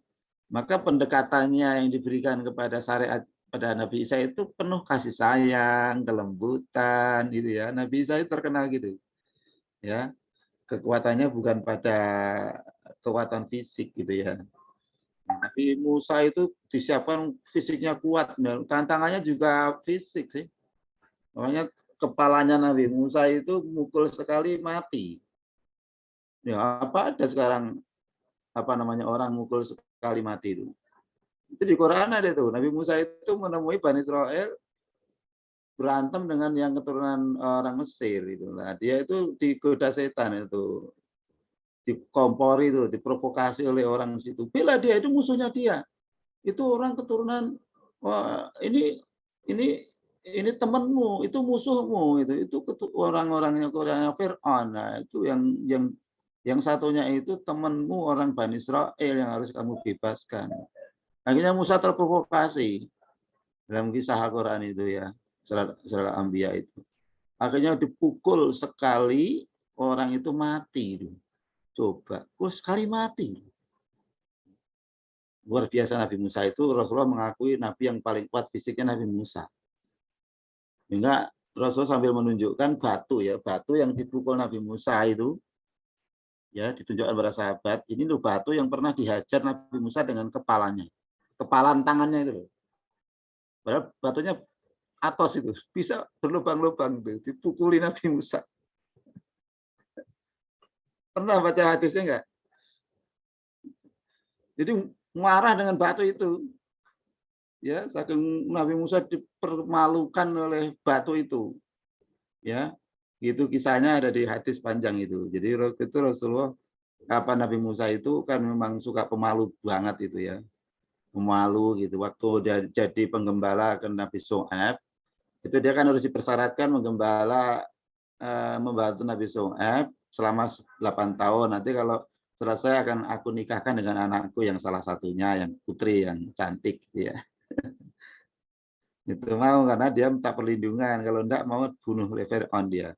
Maka pendekatannya yang diberikan kepada syariat pada Nabi Isa itu penuh kasih sayang, kelembutan, gitu ya. Nabi Isa itu terkenal gitu, ya. Kekuatannya bukan pada kekuatan fisik gitu ya. Nabi Musa itu disiapkan fisiknya kuat, tantangannya juga fisik sih. Makanya kepalanya Nabi Musa itu mukul sekali mati. Ya apa ada sekarang orang mukul sekali mati itu. Itu di Quran ada itu. Nabi Musa itu menemui Bani Israel berantem dengan yang keturunan orang Mesir itu. Nah, dia itu digoda setan itu. Dikompori itu, diprovokasi oleh orang di situ. Bila dia itu musuhnya dia. Itu orang keturunan wah, ini temanmu, itu musuhmu itu orang-orangnya Fir'aun. Nah, itu yang satunya itu temanmu orang Bani Israel yang harus kamu bebaskan. Akhirnya Musa terprovokasi dalam kisah Al-Quran itu ya, Surah Anbiya itu. Akhirnya dipukul sekali, orang itu mati. Coba, terus sekali mati. Luar biasa Nabi Musa itu, Rasulullah mengakui Nabi yang paling kuat fisiknya Nabi Musa. Sehingga Rasul sambil menunjukkan batu ya, batu yang dipukul Nabi Musa itu, ya ditunjukkan para sahabat, ini loh batu yang pernah dihajar Nabi Musa dengan kepalanya. Kepalan tangannya itu. Padahal batunya atos itu, bisa berlubang-lubang itu, dipukuli Nabi Musa. Pernah baca hadisnya enggak? Jadi marah dengan batu itu. Ya, saking Nabi Musa dipermalukan oleh batu itu. Ya, itu kisahnya ada di hadis panjang itu. Jadi itu Rasulullah Nabi Musa itu kan memang suka pemalu banget itu ya. Pemalu gitu. Waktu dia jadi penggembala ke Nabi Shu'aib, itu dia kan harus dipersyaratkan menggembala membantu Nabi Shu'aib selama 8 tahun. Nanti kalau selesai akan aku nikahkan dengan anakku yang salah satunya, yang putri yang cantik gitu ya. Itu mau karena dia minta perlindungan, kalau enggak mau bunuh Fir'aun dia.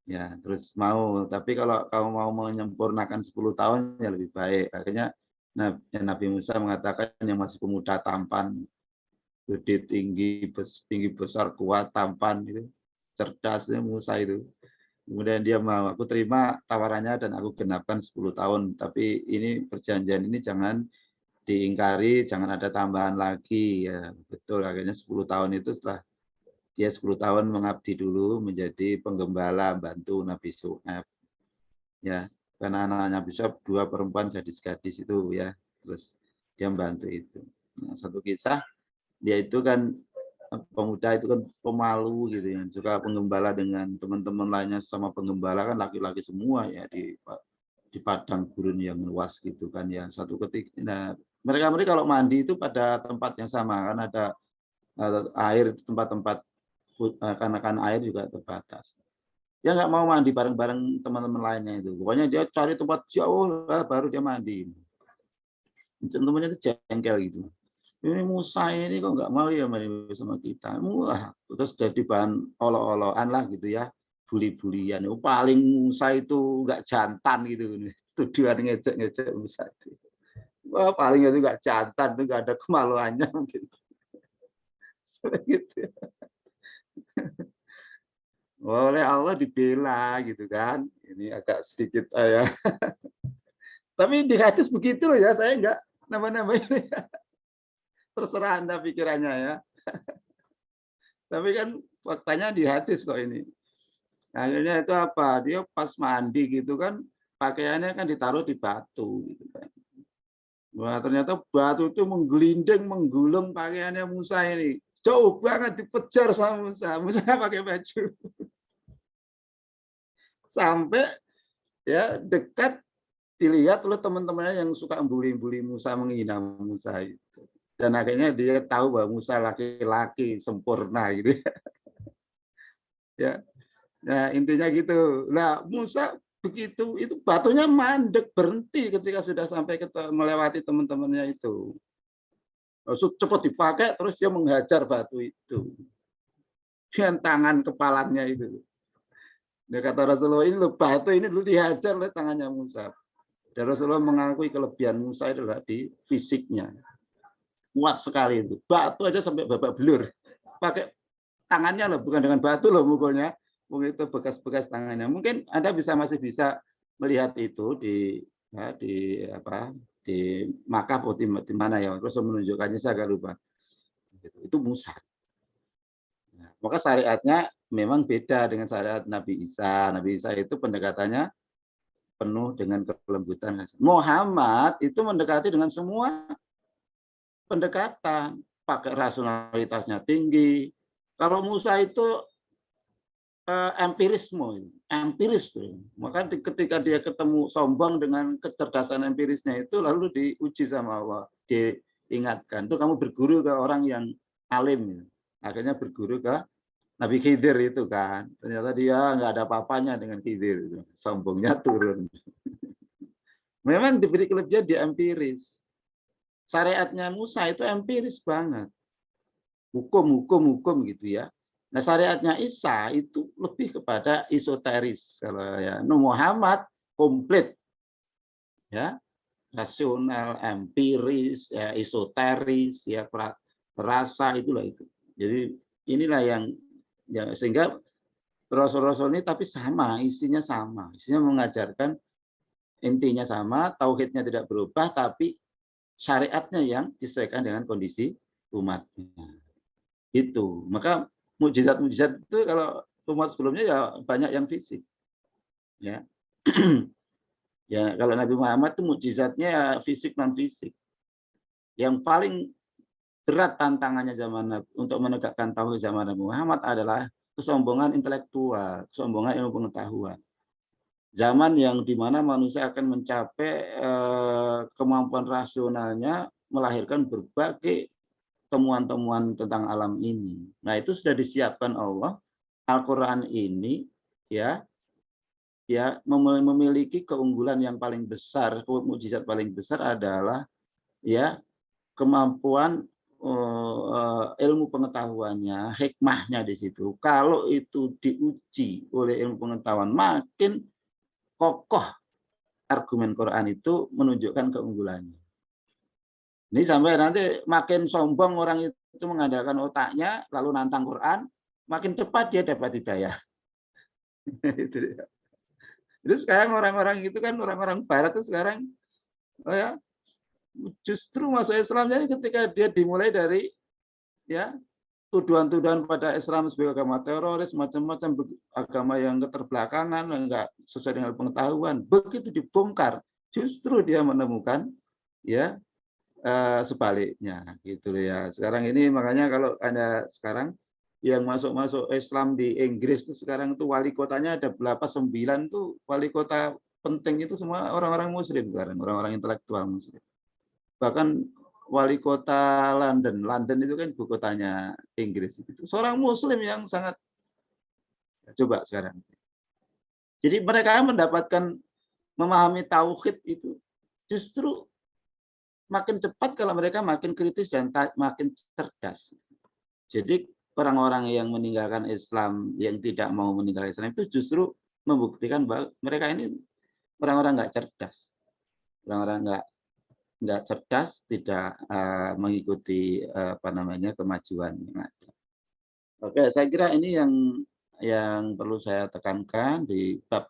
Ya, terus mau, tapi kalau kamu mau menyempurnakan 10 tahun ya lebih baik. Akhirnya Nabi Musa mengatakan yang masih pemuda tampan, gede, tinggi besar, kuat, tampan gitu. Cerdasnya Musa itu. Kemudian dia mau, aku terima tawarannya dan aku genapkan 10 tahun. Tapi ini perjanjian ini jangan diingkari, jangan ada tambahan lagi. Ya, betul, akhirnya 10 tahun itu setelah dia 10 tahun mengabdi dulu menjadi penggembala, bantu Nabi Syuaib. Ya, karena anak-anak Nabi Syuaib 2 perempuan gadis-gadis itu ya, terus dia membantu itu. Nah, satu kisah, dia itu kan pemuda itu kan pemalu gitu ya, suka penggembala dengan teman-teman lainnya, sama penggembala kan laki-laki semua ya di padang gurun yang luas gitu kan ya. Satu ketika, nah mereka kalau mandi itu pada tempat yang sama kan, ada air, tempat-tempat kan air juga terbatas. Dia nggak mau mandi bareng-bareng teman-teman lainnya itu. Pokoknya dia cari tempat jauh baru dia mandi. Teman-temannya itu jengkel gitu. Ini Musa ini kok nggak mau ya mandi sama kita. Wah, terus jadi bahan olo-oloan lah gitu ya. Buli-bulian. Paling Musa itu nggak jantan gitu. Tuduhan ngejek-ngejek Musa itu. Wah, paling itu nggak jantan, itu nggak ada kemaluannya gitu. Gitu. Oleh Allah dibela gitu kan. Ini agak sedikit ya. Tapi di hadis begitu loh ya, saya nggak nama-nama ini. Terserah Anda pikirannya ya. Tapi kan faktanya di hadis kok ini. Akhirnya itu apa? Dia pas mandi gitu kan, pakaiannya kan ditaruh di batu gitu kan. Wah, ternyata batu itu menggelinding, menggulung pakaiannya Musa ini. Jauh banget dikejar sama Musa. Musa pakai baju. Sampai ya dekat dilihat oleh teman-temannya yang suka bully Musa, menghina Musa itu. Dan akhirnya dia tahu bahwa Musa laki-laki sempurna gitu ya. Nah, intinya gitu. Nah, Musa begitu itu batunya mandek, berhenti ketika sudah sampai melewati teman-temannya itu. Cepat dipakai, terus dia menghajar batu itu dengan tangan kepalanya itu. Dia kata Rasulullah, ini batu ini dulu dihajar oleh tangannya Musa. Dan Rasulullah mengakui kelebihan Musa itu adalah di fisiknya. Kuat sekali itu. Batu aja sampai babak belur. Pakai tangannya loh, bukan dengan batu loh mukulnya. Mungkin itu bekas-bekas tangannya. Mungkin Anda masih bisa melihat itu di Makkah atau di mana ya. Terus menunjukkannya saya agak lupa. Itu Musa. Nah, maka syariatnya memang beda dengan syariat Nabi Isa. Nabi Isa itu pendekatannya penuh dengan kelembutan. Muhammad itu mendekati dengan semua pendekatan, pakai rasionalitasnya tinggi. Kalau Musa itu empiris. Maka ketika dia ketemu sombong dengan kecerdasan empirisnya itu, lalu diuji sama Allah, diingatkan. Itu kamu berguru ke orang yang alim. Akhirnya berguru ke Nabi Khidir itu kan. Ternyata dia nggak ada apa-apanya dengan Khidir. Sombongnya turun. Memang diberi kelebihan di empiris. Syariatnya Musa itu empiris banget. Hukum gitu ya. Nah, syariatnya Isa itu lebih kepada esoteris. Kalau ya Muhammad komplit. Ya. Rasional, empiris, ya esoteris, ya perasa itulah itu. Jadi inilah yang sehingga Rasul-rasul ini tapi sama, isinya sama. Isinya mengajarkan intinya sama, tauhidnya tidak berubah, tapi syariatnya yang disesuaikan dengan kondisi umatnya. Itu. Maka mukjizat-mukjizat itu kalau umat sebelumnya ya banyak yang fisik. Ya. Ya, kalau Nabi Muhammad itu mukjizatnya ya fisik non fisik. Yang paling berat tantangannya zaman untuk menegakkan tauhid zaman Nabi Muhammad adalah kesombongan intelektual, kesombongan ilmu pengetahuan. Zaman yang dimana manusia akan mencapai kemampuan rasionalnya melahirkan berbagai temuan-temuan tentang alam ini. Nah, itu sudah disiapkan Allah. Al-Quran ini ya memiliki keunggulan yang paling besar, mukjizat paling besar adalah ya kemampuan ilmu pengetahuannya, hikmahnya di situ. Kalau itu diuji oleh ilmu pengetahuan, makin kokoh argumen Quran itu menunjukkan keunggulannya. Ini sampai nanti makin sombong orang itu mengandalkan otaknya, lalu nantang Quran, makin cepat dia dapat hidayah. Itu sekarang orang-orang itu kan orang-orang Barat itu sekarang, oh ya, Justru masuk Islam jadi ketika dia dimulai dari ya tuduhan-tuduhan pada Islam sebagai agama teroris, macam-macam agama yang keterbelakangan, enggak sesuai dengan pengetahuan. Begitu dibongkar, justru dia menemukan ya sebaliknya gitu ya. Sekarang ini makanya kalau Anda sekarang yang masuk Islam di Inggris itu sekarang itu wali kotanya ada berapa 9 tuh wali kota penting itu semua orang-orang muslim sekarang, orang-orang intelektual muslim. Bahkan wali kota London itu kan ibu kotanya Inggris itu seorang muslim yang sangat coba sekarang. Jadi mereka mendapatkan memahami tauhid itu justru makin cepat kalau mereka makin kritis dan makin cerdas. Jadi orang-orang yang meninggalkan Islam, yang tidak mau meninggalkan Islam itu justru membuktikan bahwa mereka ini orang-orang nggak cerdas, orang-orang nggak cerdas, tidak mengikuti kemajuan yang ada. Oke, saya kira ini yang perlu saya tekankan di bab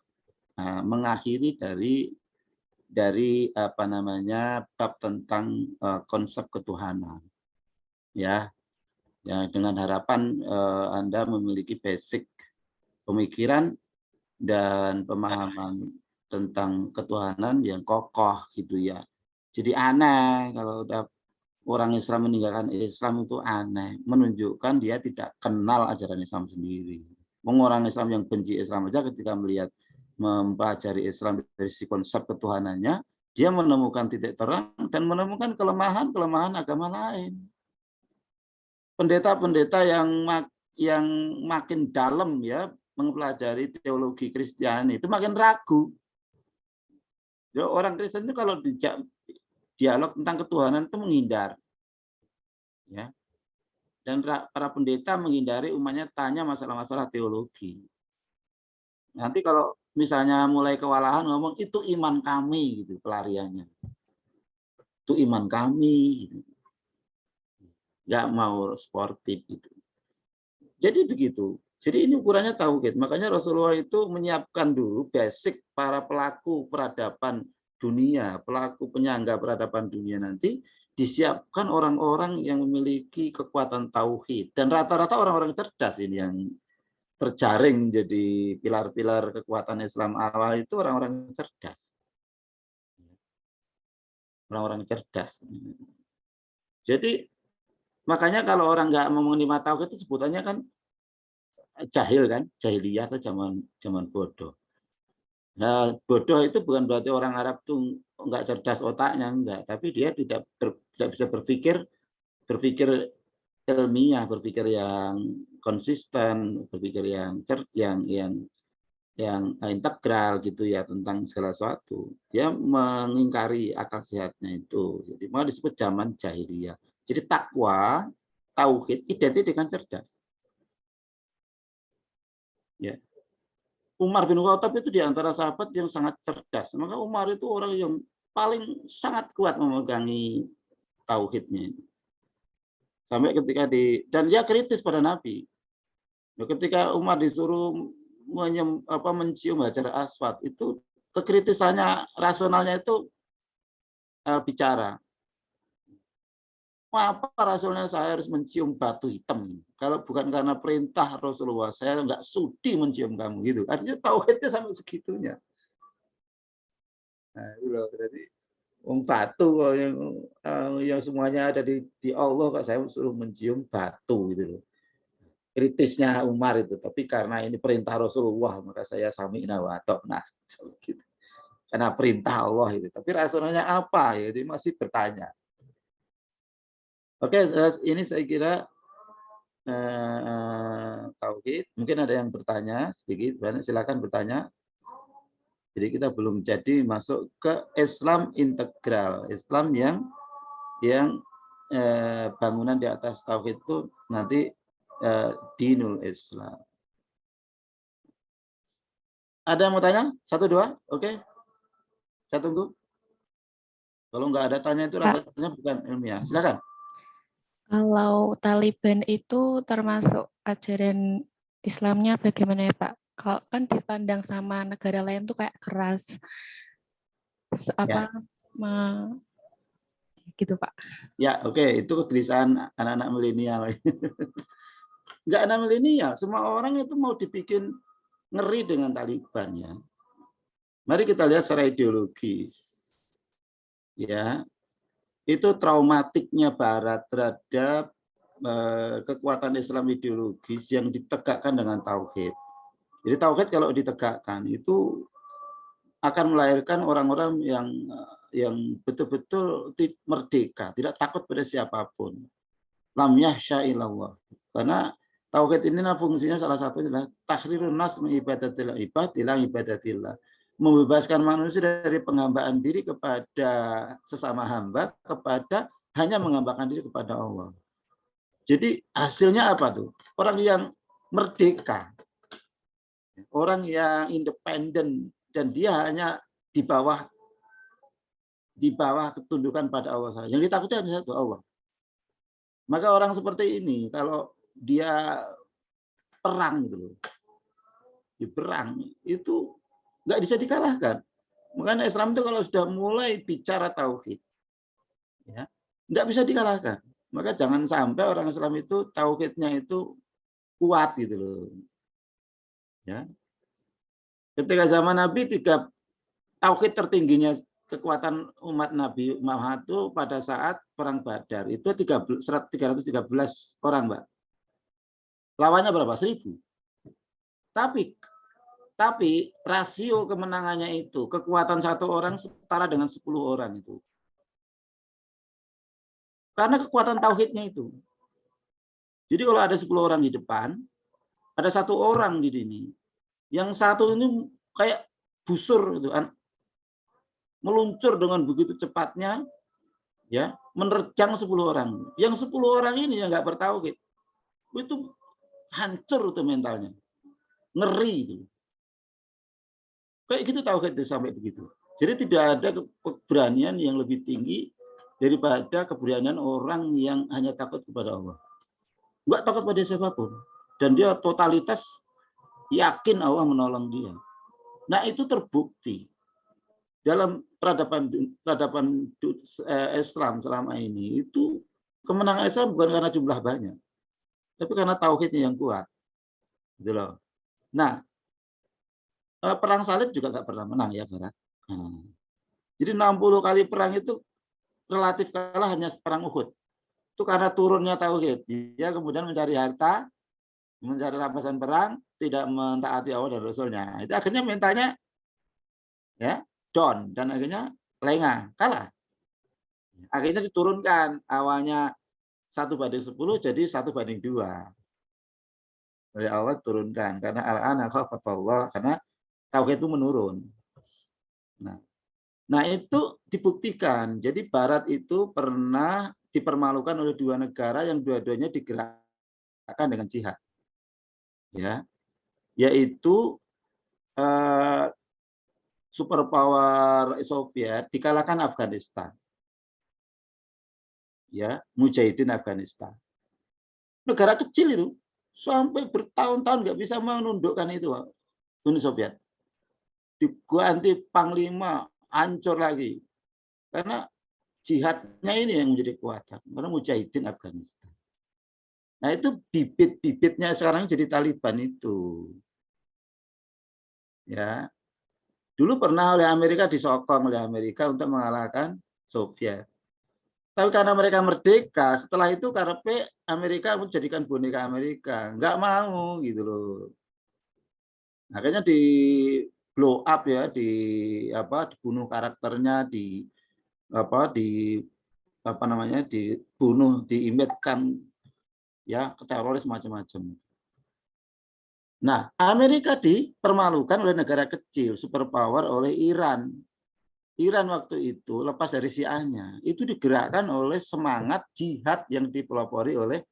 mengakhiri dari bab tentang konsep ketuhanan, ya dengan harapan Anda memiliki basic pemikiran dan pemahaman tentang ketuhanan yang kokoh gitu ya. Jadi aneh kalau udah orang Islam meninggalkan Islam itu aneh, menunjukkan dia tidak kenal ajaran Islam sendiri. Orang Islam yang benci Islam aja ketika mempelajari Islam dari sisi konsep ketuhanannya, dia menemukan titik terang dan menemukan kelemahan agama lain. Pendeta-pendeta yang makin dalam ya mempelajari teologi Kristiani itu makin ragu. Ya, orang Kristen itu kalau dialog tentang ketuhanan itu menghindar. Ya. Dan para pendeta menghindari umatnya tanya masalah-masalah teologi. Nanti kalau misalnya mulai kewalahan ngomong itu iman kami gitu pelariannya. Itu iman kami gitu. Nggak mau sportif gitu. Jadi begitu. Jadi ini ukurannya tauhid. Makanya Rasulullah itu menyiapkan dulu basic para pelaku peradaban dunia, pelaku penyangga peradaban dunia nanti disiapkan orang-orang yang memiliki kekuatan tauhid dan rata-rata orang-orang cerdas ini yang terjaring jadi pilar-pilar kekuatan Islam awal itu orang-orang cerdas. Orang-orang cerdas. Jadi makanya kalau orang nggak mau menerima tauhid itu sebutannya kan jahil kan, jahiliyah atau zaman bodoh. Nah, bodoh itu bukan berarti orang Arab tuh nggak cerdas otaknya, enggak, tapi dia tidak bisa berpikir ilmiah, berpikir yang konsisten, berpikir yang integral gitu ya tentang segala sesuatu. Dia mengingkari akal sehatnya itu. Jadi mau disebut zaman jahiliyah. Jadi takwa, tauhid identik dengan cerdas. Ya. Umar bin Khattab itu di antara sahabat yang sangat cerdas. Maka Umar itu orang yang paling sangat kuat memegangi tauhidnya. Sampai ketika dan dia kritis pada Nabi. Ketika Umar disuruh mencium Hajar Aswad itu kekritisannya, rasionalnya itu bicara. Apa rasulnya saya harus mencium batu hitam? Kalau bukan karena perintah Rasulullah, saya nggak sudi mencium kamu gitu. Artinya tauhidnya sampai segitunya. Nah, itu loh. Jadi batu yang semuanya ada di Allah, kok saya suruh mencium batu gitu loh. Kritisnya Umar itu, tapi karena ini perintah Rasulullah, maka saya sami'na wa ata'na. Gitu. Karena perintah Allah itu. Tapi rasulnya apa? Ya, jadi masih bertanya. Oke, ini saya kira tauhid. Mungkin ada yang bertanya sedikit, silakan bertanya. Jadi kita belum jadi masuk ke Islam integral, Islam yang bangunan di atas tauhid itu nanti dinul Islam. Ada yang mau tanya? 1, 2? Oke. Saya tunggu. Kalau nggak ada tanya itu rasanya bukan ilmiah. Silakan. Kalau Taliban itu termasuk ajaran Islamnya bagaimana ya Pak? Kalau kan dipandang sama negara lain tuh kayak keras. gitu Pak. Ya, oke, itu kegelisahan anak-anak milenial. Enggak anak milenial, semua orang itu mau dibikin ngeri dengan Taliban ya. Mari kita lihat secara ideologis. Ya, itu traumatiknya Barat terhadap kekuatan Islam ideologis yang ditegakkan dengan tauhid. Jadi tauhid kalau ditegakkan itu akan melahirkan orang-orang yang betul-betul merdeka, tidak takut pada siapapun. Lam yahsya illallah. Karena tauhid ini fungsinya salah satunya adalah tahrirun nas min ibadatil ibad ila ibadatillah. Membebaskan manusia dari penghambaan diri kepada sesama hamba kepada hanya menghambakan diri kepada Allah. Jadi hasilnya apa tuh? Orang yang merdeka, orang yang independen, dan dia hanya di bawah ketundukan pada Allah saja. Yang ditakuti hanya satu, Allah. Maka orang seperti ini kalau dia perang gitu loh, di perang itu nggak bisa dikalahkan. Makanya Islam itu kalau sudah mulai bicara tauhid, ya, nggak bisa dikalahkan. Maka jangan sampai orang Islam itu tauhidnya itu kuat gitu loh. Ya. Ketika zaman Nabi tauhid tertingginya kekuatan umat Nabi Muhammad itu pada saat perang Badar itu 313 orang, Mbak. Lawannya berapa? 1000. Tapi rasio kemenangannya itu kekuatan satu orang setara dengan 10 orang itu. Karena kekuatan tauhidnya itu. Jadi kalau ada 10 orang di depan, ada 1 orang di sini. Yang satu ini kayak busur gitu kan. Meluncur dengan begitu cepatnya, ya, menerjang 10 orang. Yang 10 orang ini yang nggak bertauhid, itu hancur itu mentalnya, ngeri itu. Kayak gitu tauhid itu sampai begitu. Jadi tidak ada keberanian yang lebih tinggi daripada keberanian orang yang hanya takut kepada Allah. Nggak takut pada siapapun. Dan dia totalitas yakin Allah menolong dia. Nah itu terbukti dalam peradaban Islam selama ini. Itu kemenangan Islam bukan karena jumlah banyak, tapi karena tauhidnya yang kuat. Gitu loh. Nah, perang salib juga nggak pernah menang ya Barat. Jadi 60 kali perang itu relatif kalah hanya perang Uhud. Itu karena turunnya tauhid. Dia kemudian mencari harta, mencari rampasan perang, tidak mentaati Allah dan Rasulnya. Itu akhirnya mentalnya ya down dan akhirnya lengah, kalah. Akhirnya diturunkan, awalnya 1:10 jadi 1:2. Oleh Allah turunkan karena al-ana khafatallah, karena tauhid itu menurun. Nah itu dibuktikan. Jadi Barat itu pernah dipermalukan oleh 2 negara yang dua-duanya digerakkan dengan jihad, ya, yaitu superpower Soviet dikalahkan Afghanistan, ya, Mujahidin Afghanistan. Negara kecil itu sampai bertahun-tahun nggak bisa menundukkan itu Uni Soviet. Diganti panglima, hancur lagi. Karena jihadnya ini yang menjadi kekuatan. Karena Mujahidin Afghanistan. Nah itu bibit-bibitnya sekarang jadi Taliban itu. Ya. Dulu pernah oleh Amerika disokong oleh Amerika untuk mengalahkan Soviet. Tapi karena mereka merdeka, setelah itu karena Amerika menjadikan boneka Amerika. Nggak mau gitu loh. Akhirnya di blow up ya, dibunuh karakternya, dibunuh, diimitkan ya, ke teroris macam-macam. Nah, Amerika dipermalukan oleh negara kecil, superpower oleh Iran. Iran waktu itu lepas dari Syiahnya, itu digerakkan oleh semangat jihad yang dipelopori oleh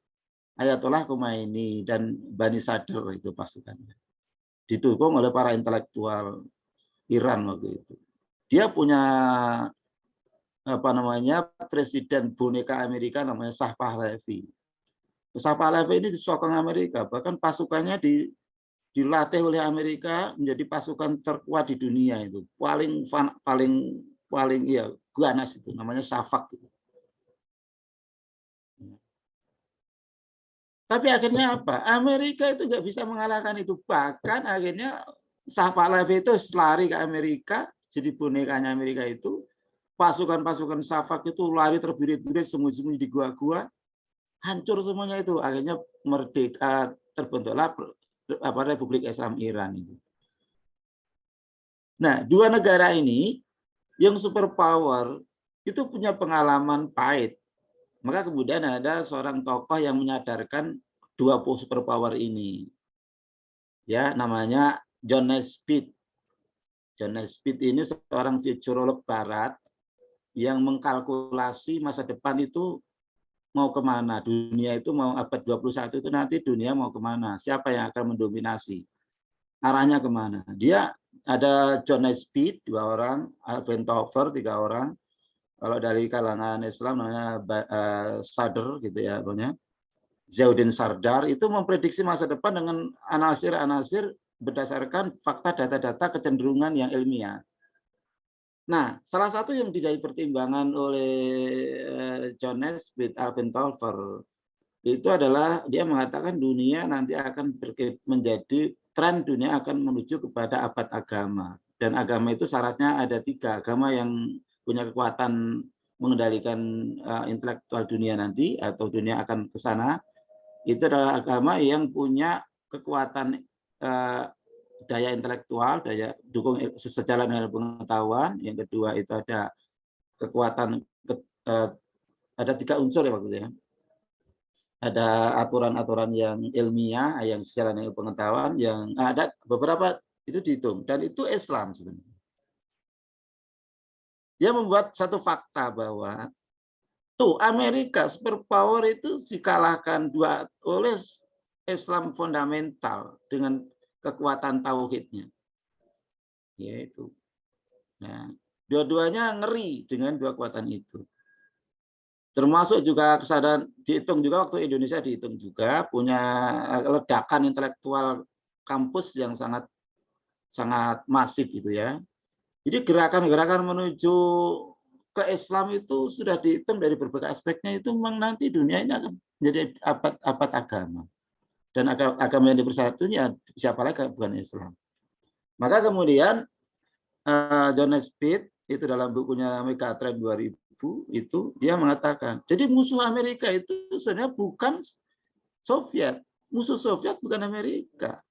Ayatollah Khomeini dan Bani Sadr itu pasukannya. Didukung oleh para intelektual Iran waktu itu. Dia punya presiden boneka Amerika namanya Shah Pahlavi. Shah Pahlavi ini disokong Amerika, bahkan pasukannya dilatih oleh Amerika menjadi pasukan terkuat di dunia itu. Paling ganas itu namanya Shafak. Tapi akhirnya apa? Amerika itu nggak bisa mengalahkan itu. Bahkan akhirnya Shafak itu lari ke Amerika, jadi bonekanya Amerika itu. Pasukan-pasukan Shafak itu lari terbirit-birit, sembunyi-sembunyi di gua-gua, hancur semuanya itu. Akhirnya merdeka, terbentuklah Republik Islam Iran itu. Nah, dua negara ini yang superpower itu punya pengalaman pahit. Maka kemudian ada seorang tokoh yang menyadarkan dua superpower ini. Ya, namanya John Naisbitt. John Naisbitt ini seorang futurolog barat yang mengkalkulasi masa depan itu mau kemana. Dunia itu mau abad 21 itu nanti dunia mau kemana. Siapa yang akan mendominasi. Arahnya kemana. Dia ada John Naisbitt, 2 orang, Alvin Toffler, 3 orang. Kalau dari kalangan Islam namanya Sadr gitu ya, namanya Zainuddin Sardar, itu memprediksi masa depan dengan anasir-anasir berdasarkan fakta data-data kecenderungan yang ilmiah. Nah, salah satu yang dijadi pertimbangan oleh John Naisbitt, Alvin Toffler, itu adalah dia mengatakan dunia nanti akan menjadi tren dunia akan menuju kepada abad agama. Dan agama itu syaratnya ada 3. Agama yang punya kekuatan mengendalikan intelektual dunia nanti, atau dunia akan ke sana, itu adalah agama yang punya kekuatan daya intelektual, daya dukung sejalan dengan pengetahuan. Yang kedua itu ada kekuatan, ada 3 unsur ya waktu itu ya. Ada aturan-aturan yang ilmiah, yang sejalan dengan pengetahuan, yang ada beberapa itu dihitung. Dan itu Islam sebenarnya. Dia membuat satu fakta bahwa Amerika superpower itu dikalahkan oleh Islam fundamental dengan kekuatan tauhidnya. Yaitu. Nah, dua-duanya ngeri dengan 2 kekuatan itu. Termasuk juga kesadaran, dihitung juga waktu Indonesia dihitung juga punya ledakan intelektual kampus yang sangat masif gitu ya. Jadi gerakan-gerakan menuju ke Islam itu sudah dihitung dari berbagai aspeknya, itu memang nanti dunia ini akan menjadi abad agama. Dan agama yang dipersatukan ya siapa lagi bukan Islam. Maka kemudian John Naisbitt itu dalam bukunya Megatrend 2000 itu dia mengatakan, jadi musuh Amerika itu sebenarnya bukan Soviet. Musuh Soviet bukan Amerika.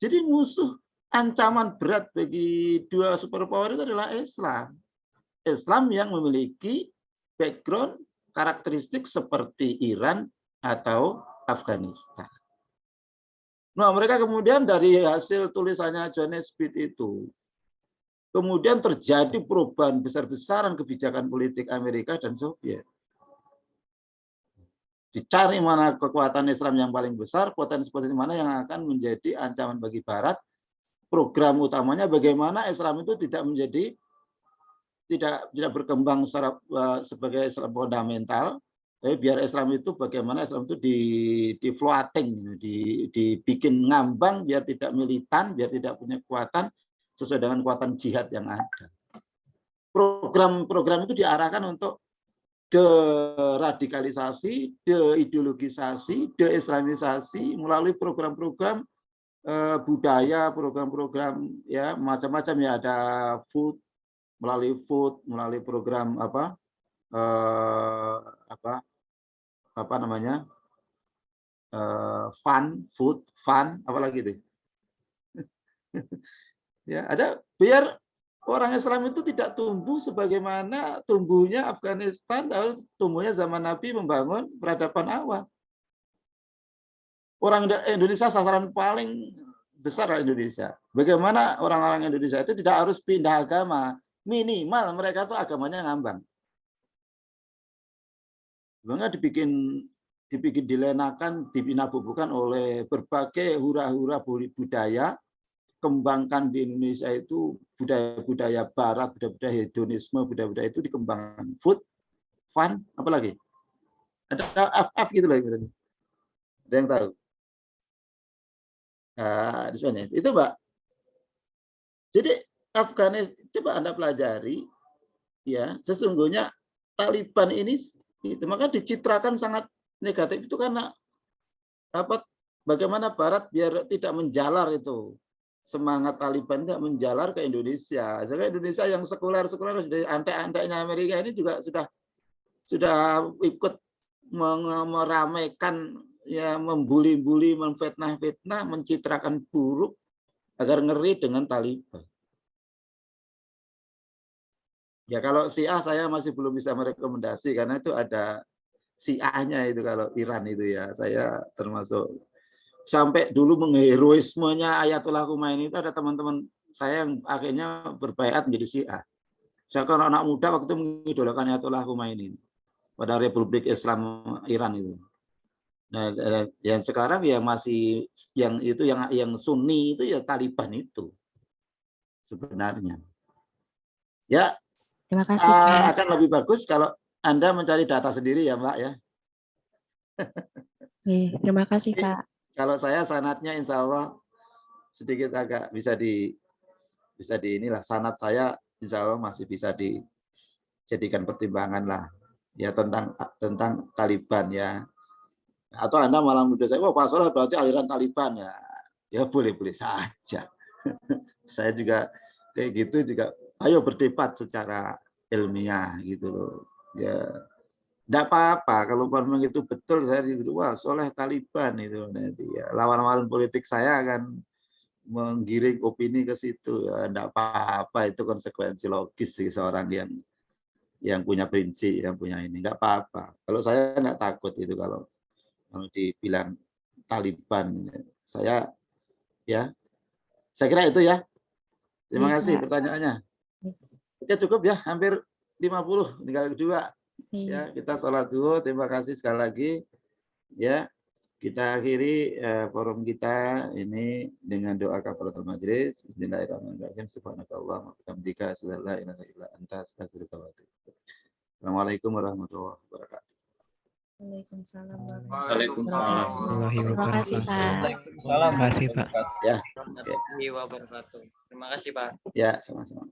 Jadi musuh ancaman berat bagi 2 superpower itu adalah Islam. Islam yang memiliki background karakteristik seperti Iran atau Afghanistan. Nah, mereka kemudian dari hasil tulisannya John Naisbitt itu, kemudian terjadi perubahan besar-besaran kebijakan politik Amerika dan Soviet. Dicari mana kekuatan Islam yang paling besar, potensi-potensi mana yang akan menjadi ancaman bagi Barat. Program utamanya bagaimana Islam itu tidak berkembang sebagai Islam fundamental, tapi biar Islam itu bagaimana Islam itu di floating, dibikin ngambang biar tidak militan, biar tidak punya kekuatan sesuai dengan kekuatan jihad yang ada. Program-program itu diarahkan untuk deradikalisasi, deideologisasi, deislamisasi melalui program-program budaya, program-program ya macam-macam ya, ada melalui program food, apalagi itu ya, ada biar orang Islam itu tidak tumbuh sebagaimana tumbuhnya Afghanistan atau tumbuhnya zaman Nabi membangun peradaban awal. Orang Indonesia sasaran paling besar Indonesia. Bagaimana orang-orang Indonesia itu tidak harus pindah agama, minimal mereka itu agamanya ngambang. Sebenarnya dibikin dilenakan, dibina-bubukan oleh berbagai hura-hura budaya, kembangkan di Indonesia itu budaya-budaya barat, budaya-budaya hedonisme, budaya-budaya itu dikembangkan. Food, fun, apa lagi? Ada FF gitu loh. Ada yang tahu? Nah, itu Mbak. Jadi Afghanistan, coba Anda pelajari, ya sesungguhnya Taliban ini, itu maka dicitrakan sangat negatif itu karena bagaimana Barat biar tidak menjalar itu semangat Taliban tidak menjalar ke Indonesia. Sehingga Indonesia yang sekuler dari antek-anteknya Amerika ini juga sudah ikut meramaikan, ya, membuli-buli, memfitnah-fitnah, mencitrakan buruk agar ngeri dengan Taliban. Ya kalau Syiah saya masih belum bisa merekomendasi karena itu ada Syiahnya itu kalau Iran itu ya. Saya termasuk sampai dulu mengheroismenya Ayatollah Khomeini itu ada teman-teman saya yang akhirnya berbaiat menjadi Syiah. Saya kan anak muda waktu itu mengidolakan Ayatollah Khomeini pada Republik Islam Iran itu. Nah, yang sekarang ya masih yang Sunni itu ya Taliban itu sebenarnya. Ya, Terima kasih, Pak. akan lebih bagus kalau Anda mencari data sendiri ya, Mbak ya. Terima kasih, Pak. Kalau saya sanatnya insya Allah sedikit agak bisa di inilah, sanat saya insya Allah masih bisa dijadikan pertimbangan lah ya tentang Taliban ya. Atau Anda malah mudah saya, Pak Soleh berarti aliran Taliban ya. Ya boleh-boleh saja. Saya juga kayak gitu juga, ayo berdebat secara ilmiah gitu loh. Ya, enggak apa-apa kalau memang itu betul, saya gitu, wah Soleh Taliban itu nanti ya. Lawan-lawan politik saya akan menggiring opini ke situ. Ya, enggak apa-apa, itu konsekuensi logis sih seorang yang punya prinsip, yang punya ini. Enggak apa-apa. Kalau saya enggak takut itu kalau dibilang Taliban. Saya kira itu ya. Terima kasih pertanyaannya. Oke, cukup ya, hampir 50, tinggal 2. Ya, kita sholat dulu. Terima kasih sekali lagi. Ya, kita akhiri forum kita ini dengan doa kafaratul majelis. Bismillahirrahmanirrahim. Subhanakallahumma wa bihamdika, asyhadu an la ilaha illa anta, astaghfiruka wa atubu ilaik. Assalamualaikum warahmatullahi wabarakatuh. Waalaikumsalam. Waalaikumsalam. Terima kasih, Pak. Waalaikumsalam. Terima kasih, Pak. Ya. Warahmatullahi wabarakatuh. Terima kasih, Pak. Ya, sama-sama.